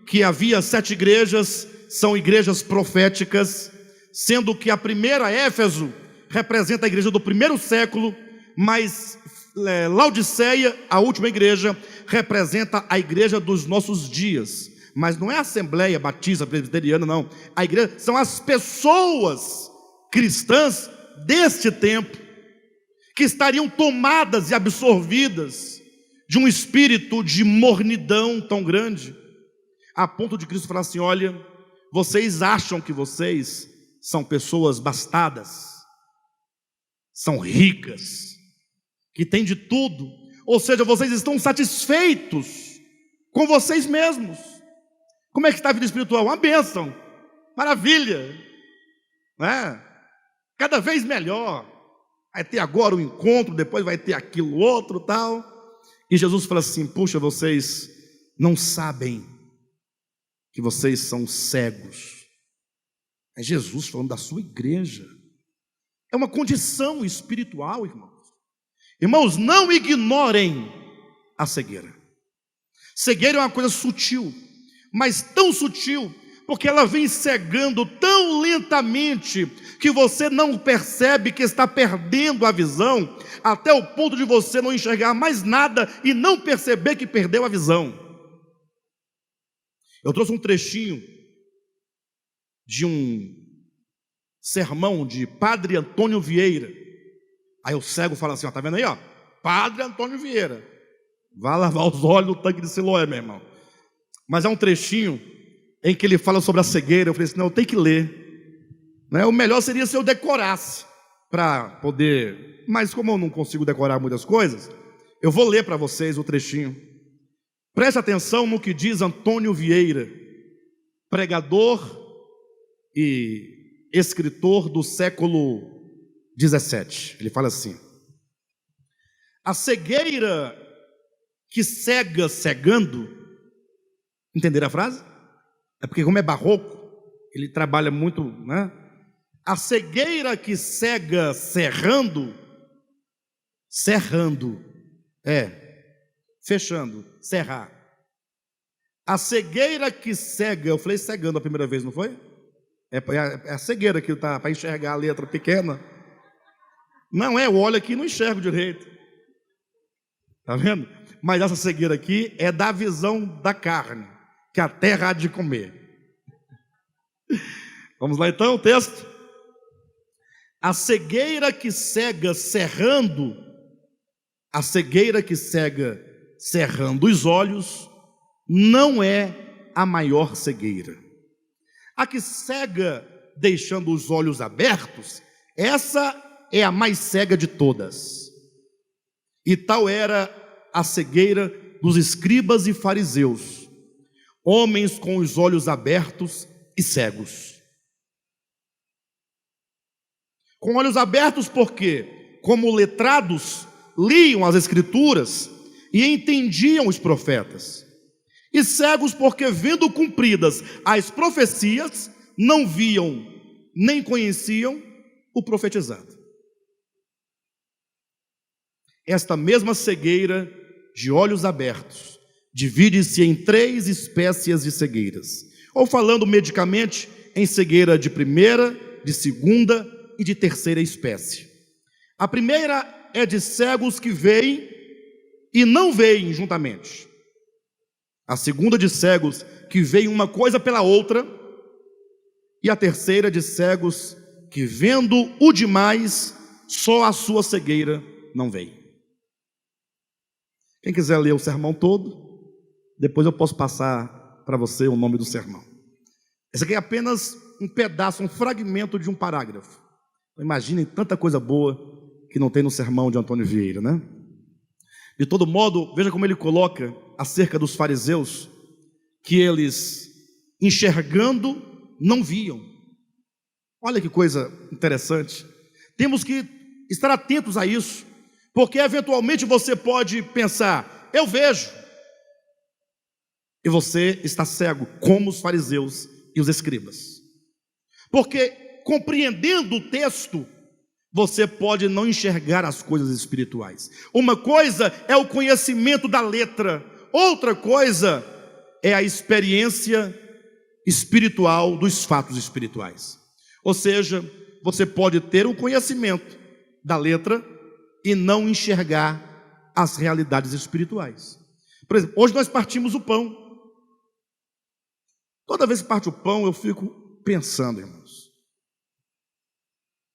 [SPEAKER 1] que havia 7 igrejas, são igrejas proféticas, sendo que a primeira, Éfeso, representa a igreja do primeiro século, mas Laodiceia, a última igreja, representa a igreja dos nossos dias. Mas não é a Assembleia Batista Presbiteriana, não. A igreja são as pessoas cristãs deste tempo, que estariam tomadas e absorvidas de um espírito de mornidão tão grande, a ponto de Cristo falar assim: olha, vocês acham que vocês são pessoas bastadas, são ricas, que têm de tudo, ou seja, vocês estão satisfeitos com vocês mesmos. Como é que está a vida espiritual? Uma bênção, maravilha, né? Cada vez melhor. Vai ter agora um encontro, depois vai ter aquilo outro, tal. E Jesus fala assim: puxa, vocês não sabem que vocês são cegos. É Jesus falando da sua igreja. É uma condição espiritual, irmãos. Irmãos, não ignorem a cegueira. Cegueira é uma coisa sutil, mas tão sutil, porque ela vem cegando tão lentamente, que você não percebe que está perdendo a visão, até o ponto de você não enxergar mais nada e não perceber que perdeu a visão. Eu trouxe um trechinho de um sermão de Padre Antônio Vieira. Aí o cego fala assim: ó, tá vendo aí, ó? Padre Antônio Vieira, vai lavar os olhos no tanque de Siloé, meu irmão. Mas é um trechinho em que ele fala sobre a cegueira. Eu falei assim: não, eu tenho que ler, né? O melhor seria se eu decorasse, para poder, mas como eu não consigo decorar muitas coisas, eu vou ler para vocês o trechinho. Preste atenção no que diz Antônio Vieira, pregador e escritor do século 17. Ele fala assim: a cegueira que cega cegando. Entenderam a frase? É porque, como é barroco, ele trabalha muito, né? A cegueira que cega cerrando, fechando, cerrar. A cegueira que cega, eu falei cegando a primeira vez, não foi? É a cegueira que está para enxergar a letra pequena. Não é, eu olho aqui e não enxergo direito. Está vendo? Mas essa cegueira aqui é da visão da carne, que a terra há de comer. Vamos lá então, o texto. A cegueira que cega cerrando, a cegueira que cega cerrando os olhos, não é a maior cegueira. A que cega deixando os olhos abertos, essa é a mais cega de todas. E tal era a cegueira dos escribas e fariseus, homens com os olhos abertos e cegos. Com olhos abertos porque, como letrados, liam as escrituras e entendiam os profetas. E cegos porque, vendo cumpridas as profecias, não viam nem conheciam o profetizado. Esta mesma cegueira de olhos abertos divide-se em 3 espécies de cegueiras. Ou falando medicamente, em cegueira de primeira, de segunda e de terceira espécie. A primeira é de cegos que veem e não veem juntamente. A segunda de cegos que veem uma coisa pela outra. E a terceira de cegos que, vendo o demais, só a sua cegueira não veem. Quem quiser ler o sermão todo, depois eu posso passar para você o nome do sermão. Esse aqui é apenas um pedaço, um fragmento de um parágrafo. Imaginem tanta coisa boa que não tem no sermão de Antônio Vieira, né? De todo modo, veja como ele coloca acerca dos fariseus, que eles, enxergando, não viam. Olha que coisa interessante. Temos que estar atentos a isso, porque eventualmente você pode pensar, eu vejo, e você está cego, como os fariseus e os escribas. Porque compreendendo o texto, você pode não enxergar as coisas espirituais. Uma coisa é o conhecimento da letra, outra coisa é a experiência espiritual dos fatos espirituais. Ou seja, você pode ter o conhecimento da letra e não enxergar as realidades espirituais. Por exemplo, hoje nós partimos o pão. Toda vez que parte o pão, eu fico pensando, irmãos.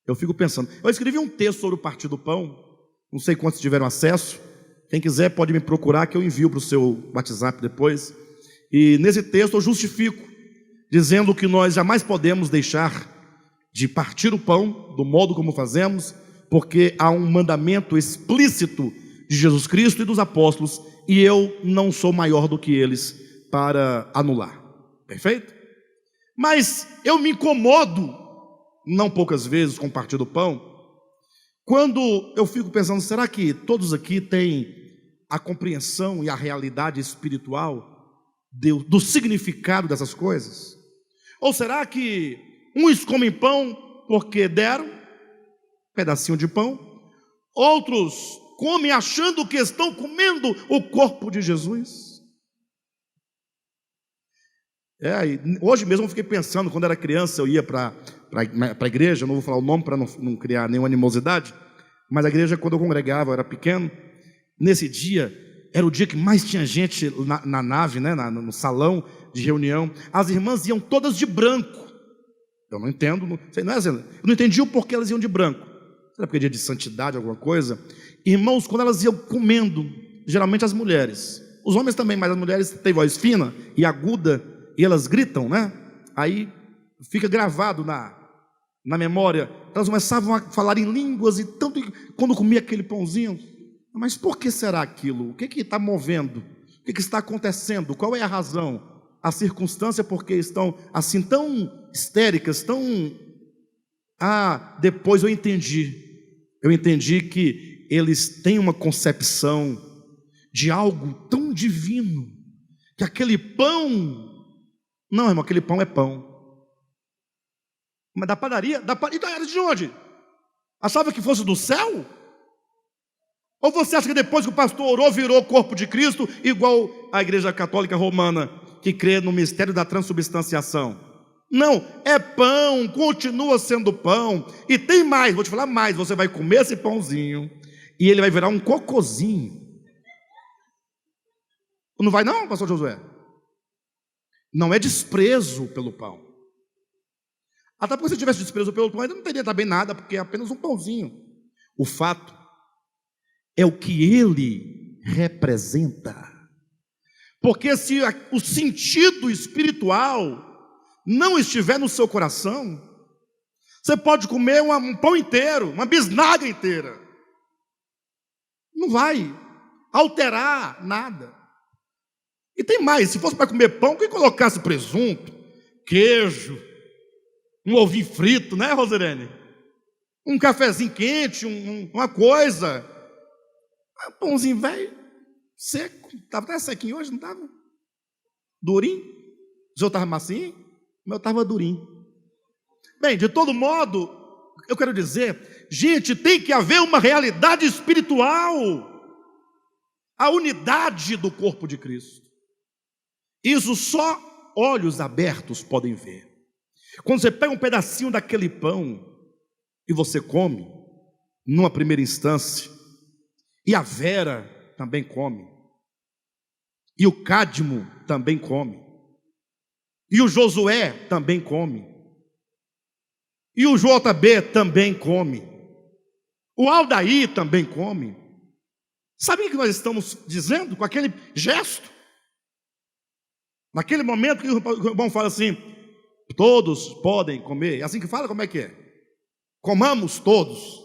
[SPEAKER 1] Eu escrevi um texto sobre o partir do pão. Não sei quantos tiveram acesso. Quem quiser pode me procurar que eu envio para o seu WhatsApp depois. E nesse texto eu justifico, dizendo que nós jamais podemos deixar de partir o pão do modo como fazemos, porque há um mandamento explícito de Jesus Cristo e dos apóstolos, e eu não sou maior do que eles para anular. Perfeito? Mas eu me incomodo, não poucas vezes, com o partir do pão, quando eu fico pensando, será que todos aqui têm a compreensão e a realidade espiritual do significado dessas coisas? Ou será que uns comem pão porque deram um pedacinho de pão, outros comem achando que estão comendo o corpo de Jesus? Hoje mesmo eu fiquei pensando, quando era criança eu ia para a igreja, não vou falar o nome para não criar nenhuma animosidade, mas a igreja, quando eu congregava, eu era pequeno, nesse dia, era o dia que mais tinha gente na nave, né, no salão de reunião. As irmãs iam todas de branco. Eu não entendo, eu não entendi o porquê elas iam de branco. Será porque é dia de santidade, alguma coisa? Irmãos, quando elas iam comendo, geralmente as mulheres, os homens também, mas as mulheres têm voz fina e aguda, e elas gritam, né? Aí fica gravado na memória. Elas começavam a falar em línguas, e tanto quando comia aquele pãozinho. Mas por que será aquilo? O que está movendo? O que está acontecendo? Qual é a razão? A circunstância porque estão assim tão histéricas, tão... depois eu entendi que eles têm uma concepção de algo tão divino, que aquele pão... Não, irmão, aquele pão é pão. Mas da padaria? Então era de onde? Achava que fosse do céu? Ou você acha que depois que o pastor orou, virou o corpo de Cristo, igual a igreja católica romana, que crê no mistério da transubstanciação? Não, é pão, continua sendo pão. E tem mais, vou te falar mais. Você vai comer esse pãozinho e ele vai virar um cocôzinho. Não vai não, pastor Josué? Não é desprezo pelo pão. Até porque se tivesse desprezo pelo pão, ainda não teria também nada, porque é apenas um pãozinho. O fato é o que ele representa. Porque se o sentido espiritual não estiver no seu coração, você pode comer um pão inteiro, uma bisnaga inteira. Não vai alterar nada. E tem mais, se fosse para comer pão, quem colocasse presunto, queijo, um ovinho frito, né, Roserene? Um cafezinho quente, uma coisa. Um pãozinho velho, seco. Estava até sequinho hoje, não estava? Durinho. O seu estava macio? O meu estava durinho. Bem, de todo modo, eu quero dizer, gente, tem que haver uma realidade espiritual. A unidade do corpo de Cristo. Isso só olhos abertos podem ver. Quando você pega um pedacinho daquele pão e você come, numa primeira instância, e a Vera também come, e o Cadmo também come, e o Josué também come, e o JB também come, o Aldair também come. Sabe o que nós estamos dizendo com aquele gesto? Naquele momento que o irmão fala assim: todos podem comer. É assim que fala? Como é que é? Comamos todos.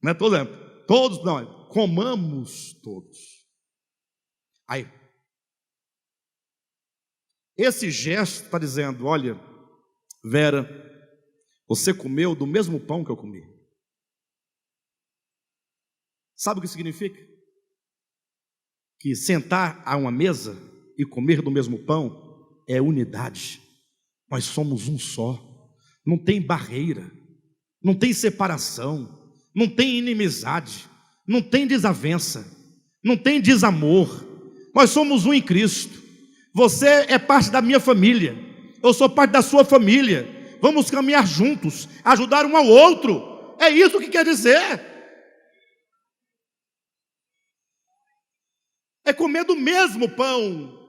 [SPEAKER 1] Não é todos, não, é comamos todos. Aí, esse gesto está dizendo: olha, Vera, você comeu do mesmo pão que eu comi. Sabe o que significa? Que sentar a uma mesa e comer do mesmo pão é unidade. Nós somos um só. Não tem barreira, não tem separação, não tem inimizade, não tem desavença, não tem desamor. Nós somos um em Cristo. Você é parte da minha família, eu sou parte da sua família. Vamos caminhar juntos, ajudar um ao outro. É isso que quer dizer. É comer do mesmo pão.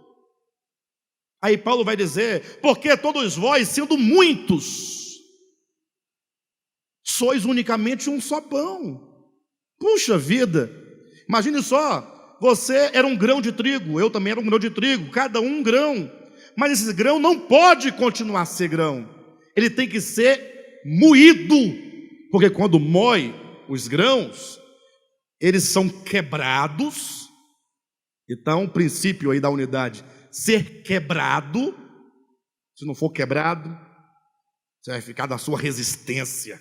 [SPEAKER 1] Aí Paulo vai dizer: porque todos vós, sendo muitos, sois unicamente um só pão. Puxa vida, imagine só, você era um grão de trigo, eu também era um grão de trigo, cada um grão, mas esse grão não pode continuar a ser grão, ele tem que ser moído, porque quando moe os grãos, eles são quebrados. Então, o princípio aí da unidade: ser quebrado. Se não for quebrado, você vai ficar na sua resistência,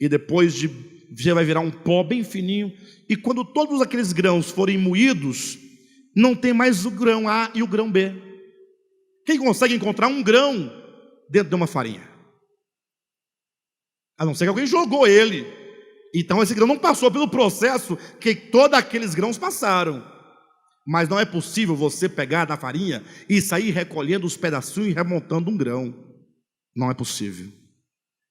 [SPEAKER 1] e depois já vai virar um pó bem fininho. E quando todos aqueles grãos forem moídos, não tem mais o grão A e o grão B. Quem consegue encontrar um grão dentro de uma farinha? A não ser que alguém jogou ele. Então esse grão não passou pelo processo que todos aqueles grãos passaram. Mas não é possível você pegar na farinha e sair recolhendo os pedacinhos e remontando um grão. Não é possível.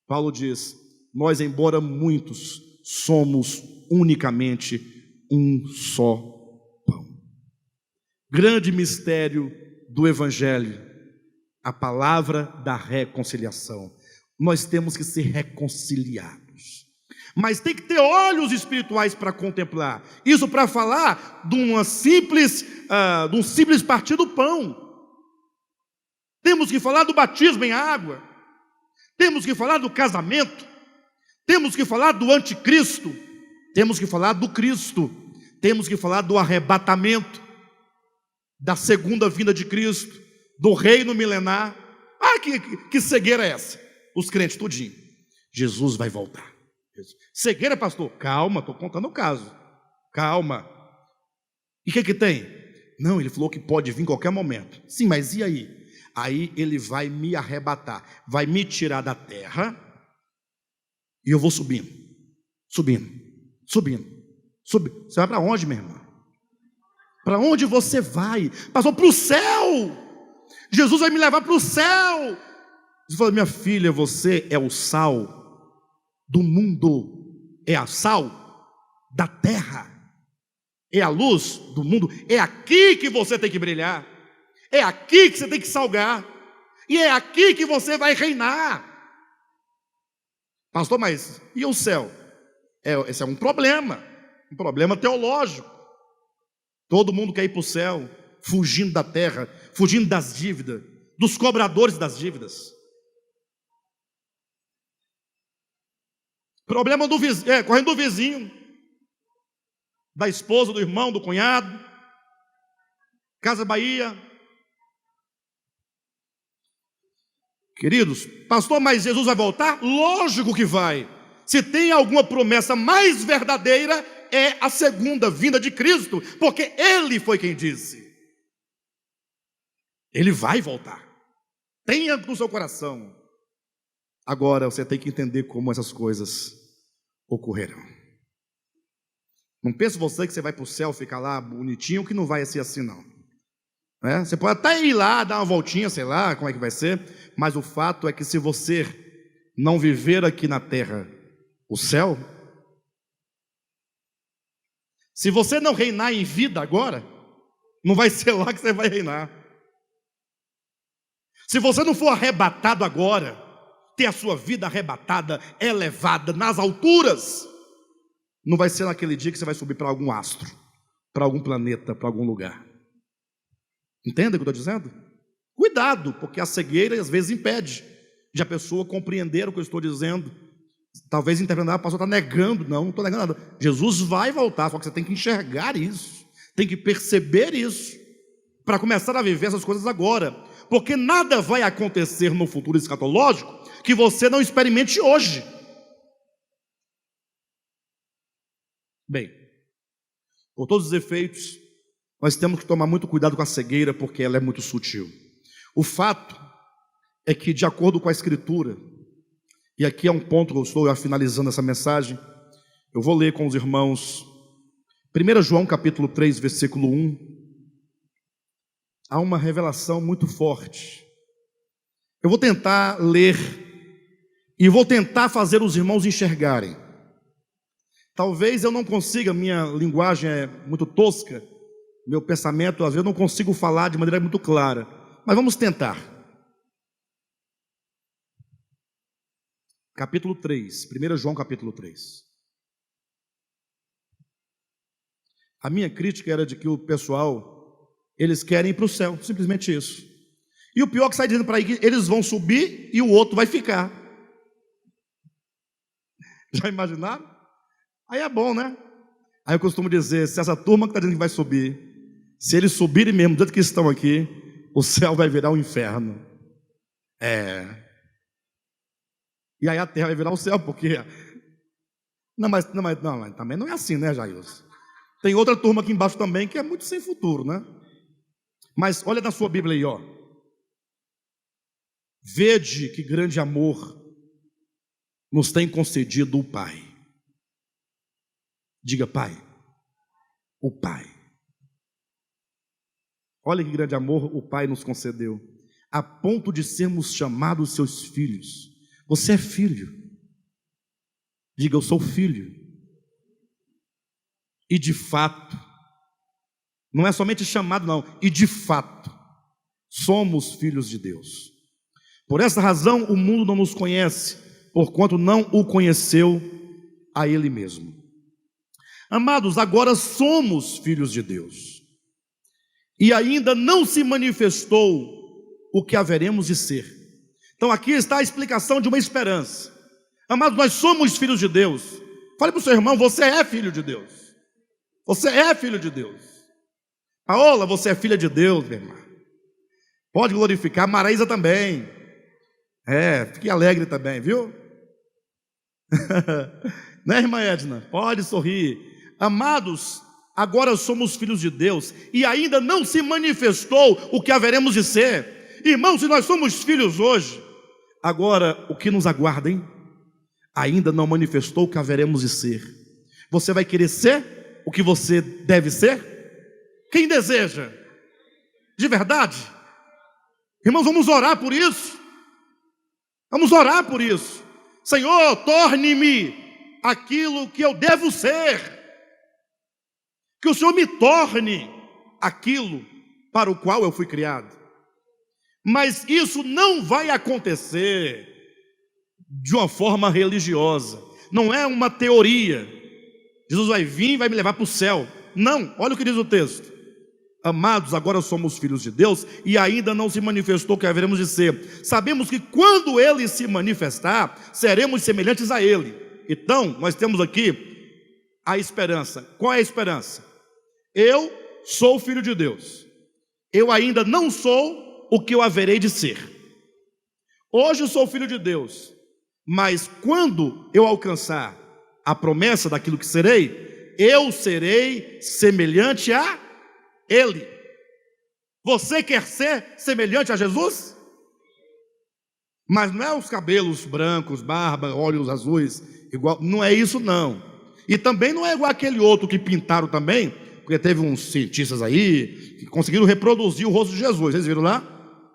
[SPEAKER 1] Paulo diz: nós, embora muitos, somos unicamente um só pão. Grande mistério do Evangelho, a palavra da reconciliação. Nós temos que ser reconciliados, mas tem que ter olhos espirituais para contemplar. Isso para falar de um simples partir do pão. Temos que falar do batismo em água, temos que falar do casamento, temos que falar do anticristo, temos que falar do Cristo, temos que falar do arrebatamento, da segunda vinda de Cristo, do reino milenar. Que cegueira é essa? Os crentes tudinho. Jesus vai voltar. Cegueira, pastor? Calma, estou contando o caso. Calma. E o que tem? Não, ele falou que pode vir em qualquer momento. Sim, mas e aí? Aí ele vai me arrebatar, vai me tirar da terra, e eu vou subindo. Você vai para onde, minha irmã? Para onde você vai? Pastor, para o céu. Jesus vai me levar para o céu. Ele falou: minha filha, você é o sal do mundo, é a sal da terra, é a luz do mundo. É aqui que você tem que brilhar, é aqui que você tem que salgar, e é aqui que você vai reinar. Pastor, mas e o céu? Esse é um problema teológico. Todo mundo quer ir para o céu, fugindo da terra, fugindo das dívidas, dos cobradores das dívidas. Problema do vizinho, correndo do vizinho, da esposa, do irmão, do cunhado. Casa Bahia. Queridos, pastor, mas Jesus vai voltar? Lógico que vai. Se tem alguma promessa mais verdadeira, é a segunda vinda de Cristo, porque Ele foi quem disse. Ele vai voltar. Tenha no seu coração. Agora você tem que entender como essas coisas ocorrerão. Não pense você que você vai para o céu ficar lá bonitinho, que não vai ser assim não. né? Você pode até ir lá, dar uma voltinha, sei lá como é que vai ser, mas o fato é que se você não viver aqui na terra o céu, se você não reinar em vida agora, não vai ser lá que você vai reinar. Se você não for arrebatado agora, ter a sua vida arrebatada, elevada nas alturas, não vai ser naquele dia que você vai subir para algum astro, para algum planeta, para algum lugar. Entende o que eu estou dizendo? Cuidado, porque a cegueira às vezes impede de a pessoa compreender o que eu estou dizendo. Talvez interpretar, a pessoa está negando. Não estou negando nada. Jesus vai voltar, só que você tem que enxergar isso, tem que perceber isso, para começar a viver essas coisas agora, porque nada vai acontecer no futuro escatológico que você não experimente hoje. Bem, por todos os efeitos, nós temos que tomar muito cuidado com a cegueira, porque ela é muito sutil. O fato é que, de acordo com a Escritura, e aqui é um ponto que eu estou finalizando essa mensagem, eu vou ler com os irmãos 1 João capítulo 3, versículo 1. Há uma revelação muito forte. Eu vou tentar ler e vou tentar fazer os irmãos enxergarem. Talvez eu não consiga, minha linguagem é muito tosca, meu pensamento, às vezes eu não consigo falar de maneira muito clara, mas vamos tentar. Capítulo 3, 1 João capítulo 3. A minha crítica era de que o pessoal, eles querem ir para o céu, simplesmente isso. E o pior é que sai dizendo para aí que eles vão subir e o outro vai ficar. Já imaginaram? Aí é bom, né? Aí eu costumo dizer, se essa turma que está dizendo que vai subir, se eles subirem mesmo, do jeito que estão aqui, o céu vai virar um inferno. E aí a terra vai virar o céu, porque... Não, mas também não é assim, né, Jailson? Tem outra turma aqui embaixo também que é muito sem futuro, né? Mas olha na sua Bíblia aí, ó. Vede que grande amor nos tem concedido o Pai. Diga, Pai. O Pai. Olha que grande amor o Pai nos concedeu, a ponto de sermos chamados seus filhos. Você é filho. Diga, eu sou filho. E de fato, não é somente chamado não, e de fato, somos filhos de Deus. Por essa razão o mundo não nos conhece, porquanto não o conheceu a Ele mesmo. Amados, agora somos filhos de Deus, e ainda não se manifestou o que haveremos de ser. Então aqui está a explicação de uma esperança. Amados, nós somos filhos de Deus. Fale para o seu irmão, você é filho de Deus. Você é filho de Deus. Paola, você é filha de Deus, minha irmã. Pode glorificar. Maraísa também. Fique alegre também, viu? Né, irmã Edna? Pode sorrir. Amados, agora somos filhos de Deus e ainda não se manifestou o que haveremos de ser. Irmãos, se nós somos filhos hoje, agora o que nos aguarda, hein? Ainda não manifestou o que haveremos de ser. Você vai querer ser o que você deve ser? Quem deseja? De verdade? Irmãos, vamos orar por isso. Vamos orar por isso. Senhor, torne-me aquilo que eu devo ser. Que o Senhor me torne aquilo para o qual eu fui criado. Mas isso não vai acontecer de uma forma religiosa. Não é uma teoria. Jesus vai vir e vai me levar para o céu. Não, olha o que diz o texto. Amados, agora somos filhos de Deus e ainda não se manifestou o que haveremos de ser. Sabemos que quando Ele se manifestar, seremos semelhantes a Ele. Então, nós temos aqui a esperança. Qual é a esperança? Eu sou filho de Deus. Eu ainda não sou o que eu haverei de ser. Hoje eu sou filho de Deus, mas quando eu alcançar a promessa daquilo que serei, eu serei semelhante a Ele. Você quer ser semelhante a Jesus? Mas não é os cabelos brancos, barba, olhos azuis, igual, não é isso não. E também não é igual aquele outro que pintaram também, porque teve uns cientistas aí que conseguiram reproduzir o rosto de Jesus. Vocês viram lá?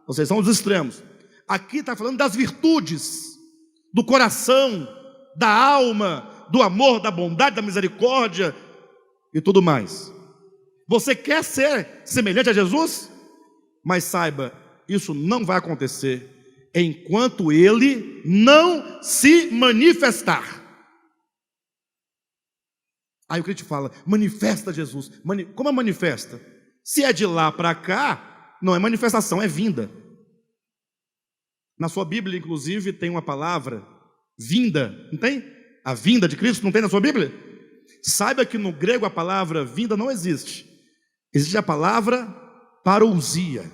[SPEAKER 1] Vocês são os extremos. Aqui está falando das virtudes, do coração, da alma, do amor, da bondade, da misericórdia e tudo mais. Você quer ser semelhante a Jesus? Mas saiba, isso não vai acontecer enquanto Ele não se manifestar. Aí o crente fala, manifesta Jesus. Como é manifesta? Se é de lá para cá, não é manifestação, é vinda. Na sua Bíblia, inclusive, tem uma palavra, vinda, não tem? A vinda de Cristo não tem na sua Bíblia? Saiba que no grego a palavra vinda não existe. Existe a palavra parousia,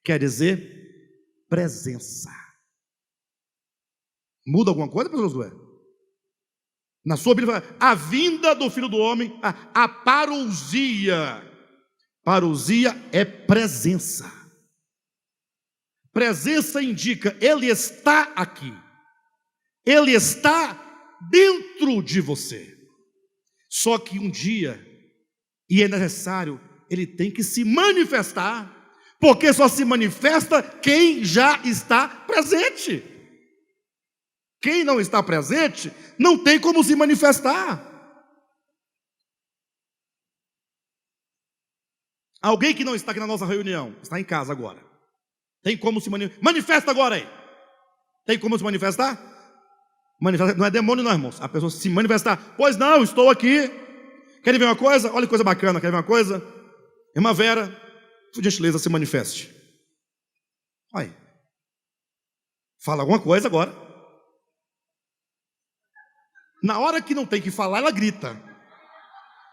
[SPEAKER 1] quer dizer presença. Muda alguma coisa, pastor Josué? Na sua Bíblia fala, a vinda do Filho do Homem, a parousia. Parousia é presença. Presença indica, Ele está aqui. Ele está dentro de você. Só que um dia, e é necessário, Ele tem que se manifestar, porque só se manifesta quem já está presente. Quem não está presente, não tem como se manifestar. Alguém que não está aqui na nossa reunião, está em casa agora. Tem como se manifestar? Manifesta agora aí. Tem como se manifestar? Manifesta, não é demônio não, irmãos. A pessoa se manifestar. Pois não, estou aqui. Querem ver uma coisa? Olha que coisa bacana, querem ver uma coisa? Irmã Vera, por gentileza, se manifeste. Olha. Fala alguma coisa agora. Na hora que não tem que falar, ela grita.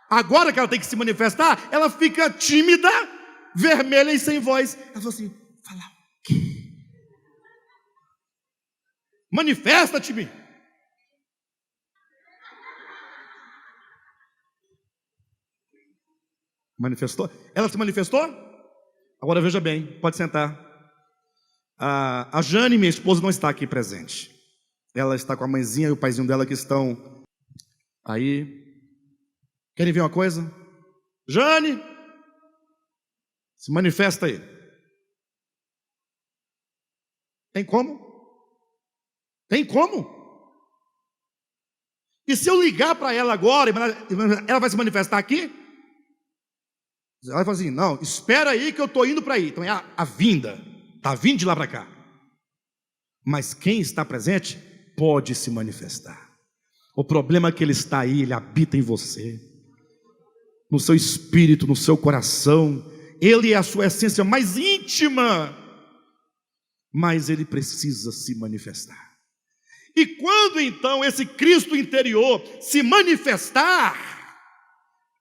[SPEAKER 1] Agora que ela tem que se manifestar, ela fica tímida, vermelha e sem voz. Ela fala assim, fala o quê? Manifesta-te-me. Manifestou? Ela se manifestou? Agora veja bem, pode sentar. A Jane, minha esposa, não está aqui presente. Ela está com a mãezinha e o paizinho dela que estão aí. Querem ver uma coisa? Jane, se manifesta aí. Tem como? Tem como? E se eu ligar para ela agora, ela vai se manifestar aqui? Ela vai falar assim, não, espera aí que eu estou indo para aí. Então é a vinda, está vindo de lá para cá. Mas quem está presente pode se manifestar. O problema é que Ele está aí, Ele habita em você, no seu espírito, no seu coração. Ele é a sua essência mais íntima, mas Ele precisa se manifestar. E quando então esse Cristo interior se manifestar,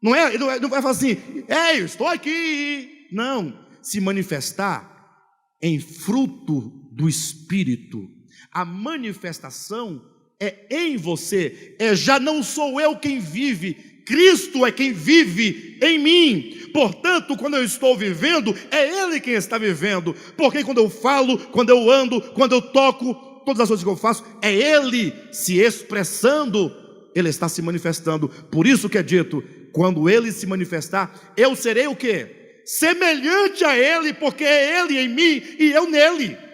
[SPEAKER 1] ele não vai falar assim, ei, eu estou aqui. Não, se manifestar em fruto do Espírito. A manifestação é em você, já não sou eu quem vive, Cristo é quem vive em mim. Portanto, quando eu estou vivendo, é Ele quem está vivendo, porque quando eu falo, quando eu ando, quando eu toco, todas as coisas que eu faço, é Ele se expressando, Ele está se manifestando. Por isso que é dito, quando Ele se manifestar, eu serei o quê? Semelhante a Ele, porque é Ele em mim e eu nele.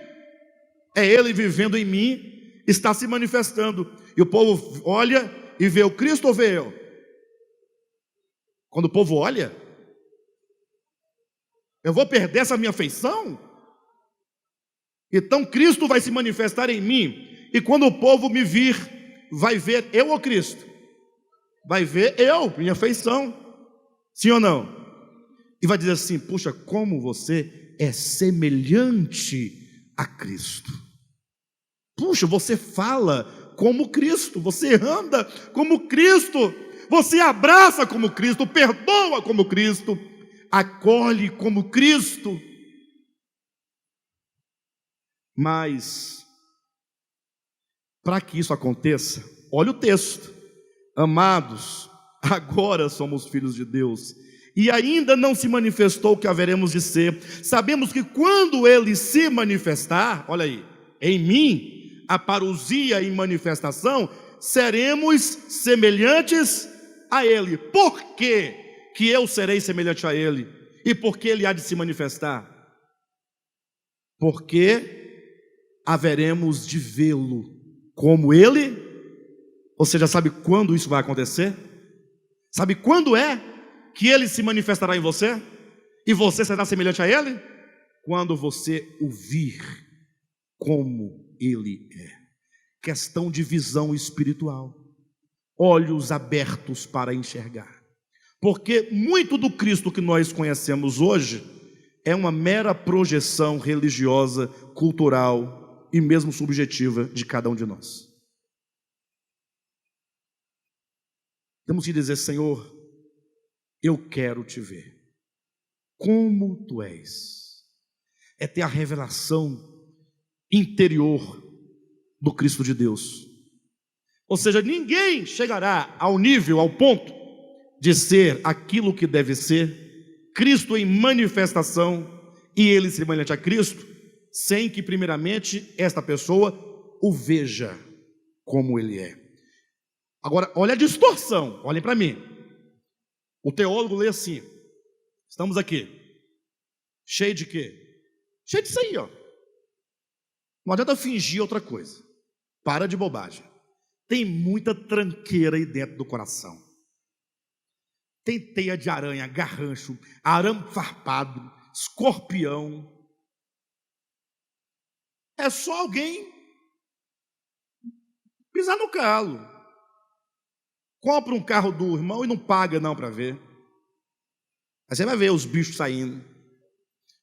[SPEAKER 1] É Ele vivendo em mim, está se manifestando. E o povo olha e vê o Cristo ou vê eu? Quando o povo olha, eu vou perder essa minha feição? Então Cristo vai se manifestar em mim. E quando o povo me vir, vai ver eu ou Cristo? Vai ver eu, minha feição. Sim ou não? E vai dizer assim, puxa, como você é semelhante a Cristo. Puxa, você fala como Cristo, você anda como Cristo, você abraça como Cristo, perdoa como Cristo, acolhe como Cristo. Mas, para que isso aconteça, olha o texto. Amados, agora somos filhos de Deus, e ainda não se manifestou o que haveremos de ser. Sabemos que quando Ele se manifestar, olha aí, em mim, a parousia em manifestação, seremos semelhantes a Ele. Por quê que eu serei semelhante a ele? E por que ele há de se manifestar? Porque haveremos de vê-lo como ele. Você já sabe quando isso vai acontecer? Sabe quando é que ele se manifestará em você? E você será semelhante a ele? Quando você o vir como ele é. Questão de visão espiritual. Olhos abertos para enxergar. Porque muito do Cristo que nós conhecemos hoje é uma mera projeção religiosa, cultural e mesmo subjetiva de cada um de nós. Temos que dizer: Senhor, eu quero te ver como tu és. É ter a revelação interior do Cristo de Deus. Ou seja, ninguém chegará ao nível, ao ponto de ser aquilo que deve ser, Cristo em manifestação, e ele semelhante a Cristo, sem que primeiramente esta pessoa o veja como ele é. Agora, olha a distorção, olhem para mim. O teólogo lê assim: estamos aqui, cheio de quê? Cheio disso aí, ó. Não adianta fingir outra coisa. Para de bobagem. Tem muita tranqueira aí dentro do coração. Tem teia de aranha, garrancho, arame farpado, escorpião. É só alguém pisar no calo. Compra um carro do irmão e não paga não para ver. Aí você vai ver os bichos saindo.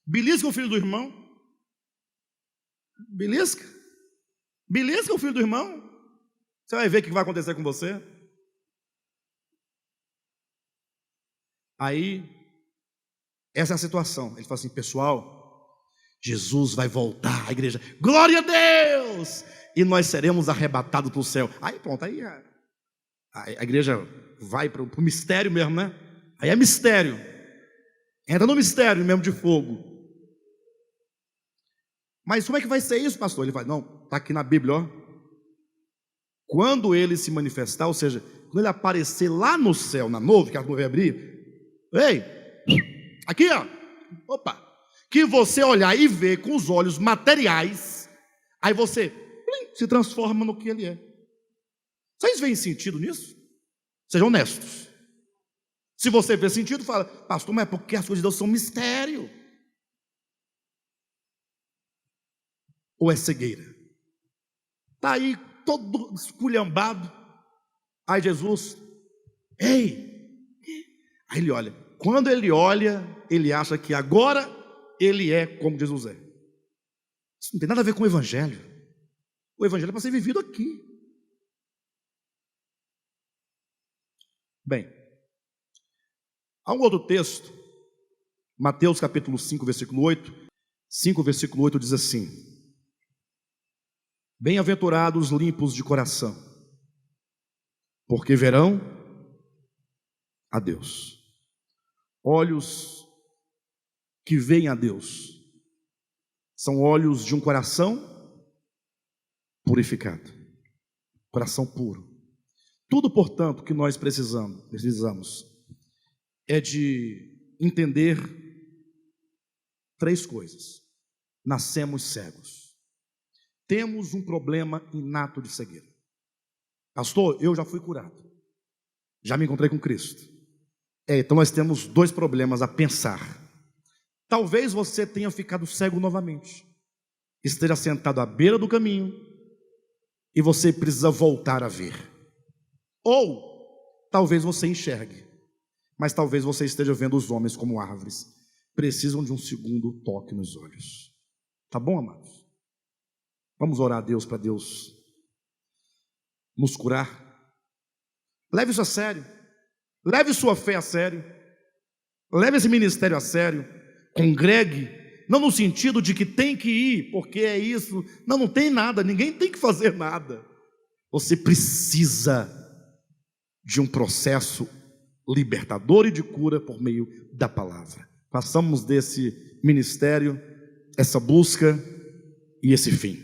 [SPEAKER 1] Belisca o filho do irmão. Belisca. Belisca o filho do irmão. Você vai ver o que vai acontecer com você. Aí, essa é a situação. Ele fala assim: pessoal, Jesus vai voltar à igreja. Glória a Deus! E nós seremos arrebatados para o céu. Aí pronto, aí a igreja vai para o mistério mesmo, né? Aí é mistério. Entra no mistério mesmo de fogo. Mas como é que vai ser isso, pastor? Ele vai: não, está aqui na Bíblia, ó. Quando ele se manifestar, ou seja, quando ele aparecer lá no céu, na nuvem, que a nuvem vai abrir, ei, aqui ó, opa, que você olhar e ver com os olhos materiais, aí você se transforma no que ele é. Vocês veem sentido nisso? Sejam honestos. Se você vê sentido, fala: pastor, mas é porque as coisas de Deus são mistério. Ou é cegueira? Está aí todo esculhambado. Aí Jesus: ei! Aí ele olha. Quando ele olha, ele acha que agora ele é como Jesus é. Isso não tem nada a ver com o evangelho. O evangelho é para ser vivido aqui. Bem, há um outro texto, Mateus capítulo 5, versículo 8. 5, versículo 8 diz assim: bem-aventurados os limpos de coração, porque verão a Deus. Olhos que veem a Deus são olhos de um coração purificado, coração puro. Tudo, portanto, que nós precisamos é de entender três coisas. Nascemos cegos. Temos um problema inato de cegueira. Pastor, eu já fui curado. Já me encontrei com Cristo. Então nós temos dois problemas a pensar. Talvez você tenha ficado cego novamente. Esteja sentado à beira do caminho e você precisa voltar a ver. Ou talvez você enxergue, mas talvez você esteja vendo os homens como árvores. Precisam de um segundo toque nos olhos. Tá bom, amados? Vamos orar a Deus para Deus nos curar. Leve isso a sério. Leve sua fé a sério. Leve esse ministério a sério. Congregue. Não no sentido de que tem que ir, porque é isso. Não, não tem nada. Ninguém tem que fazer nada. Você precisa de um processo libertador e de cura por meio da palavra. Façamos desse ministério essa busca e esse fim.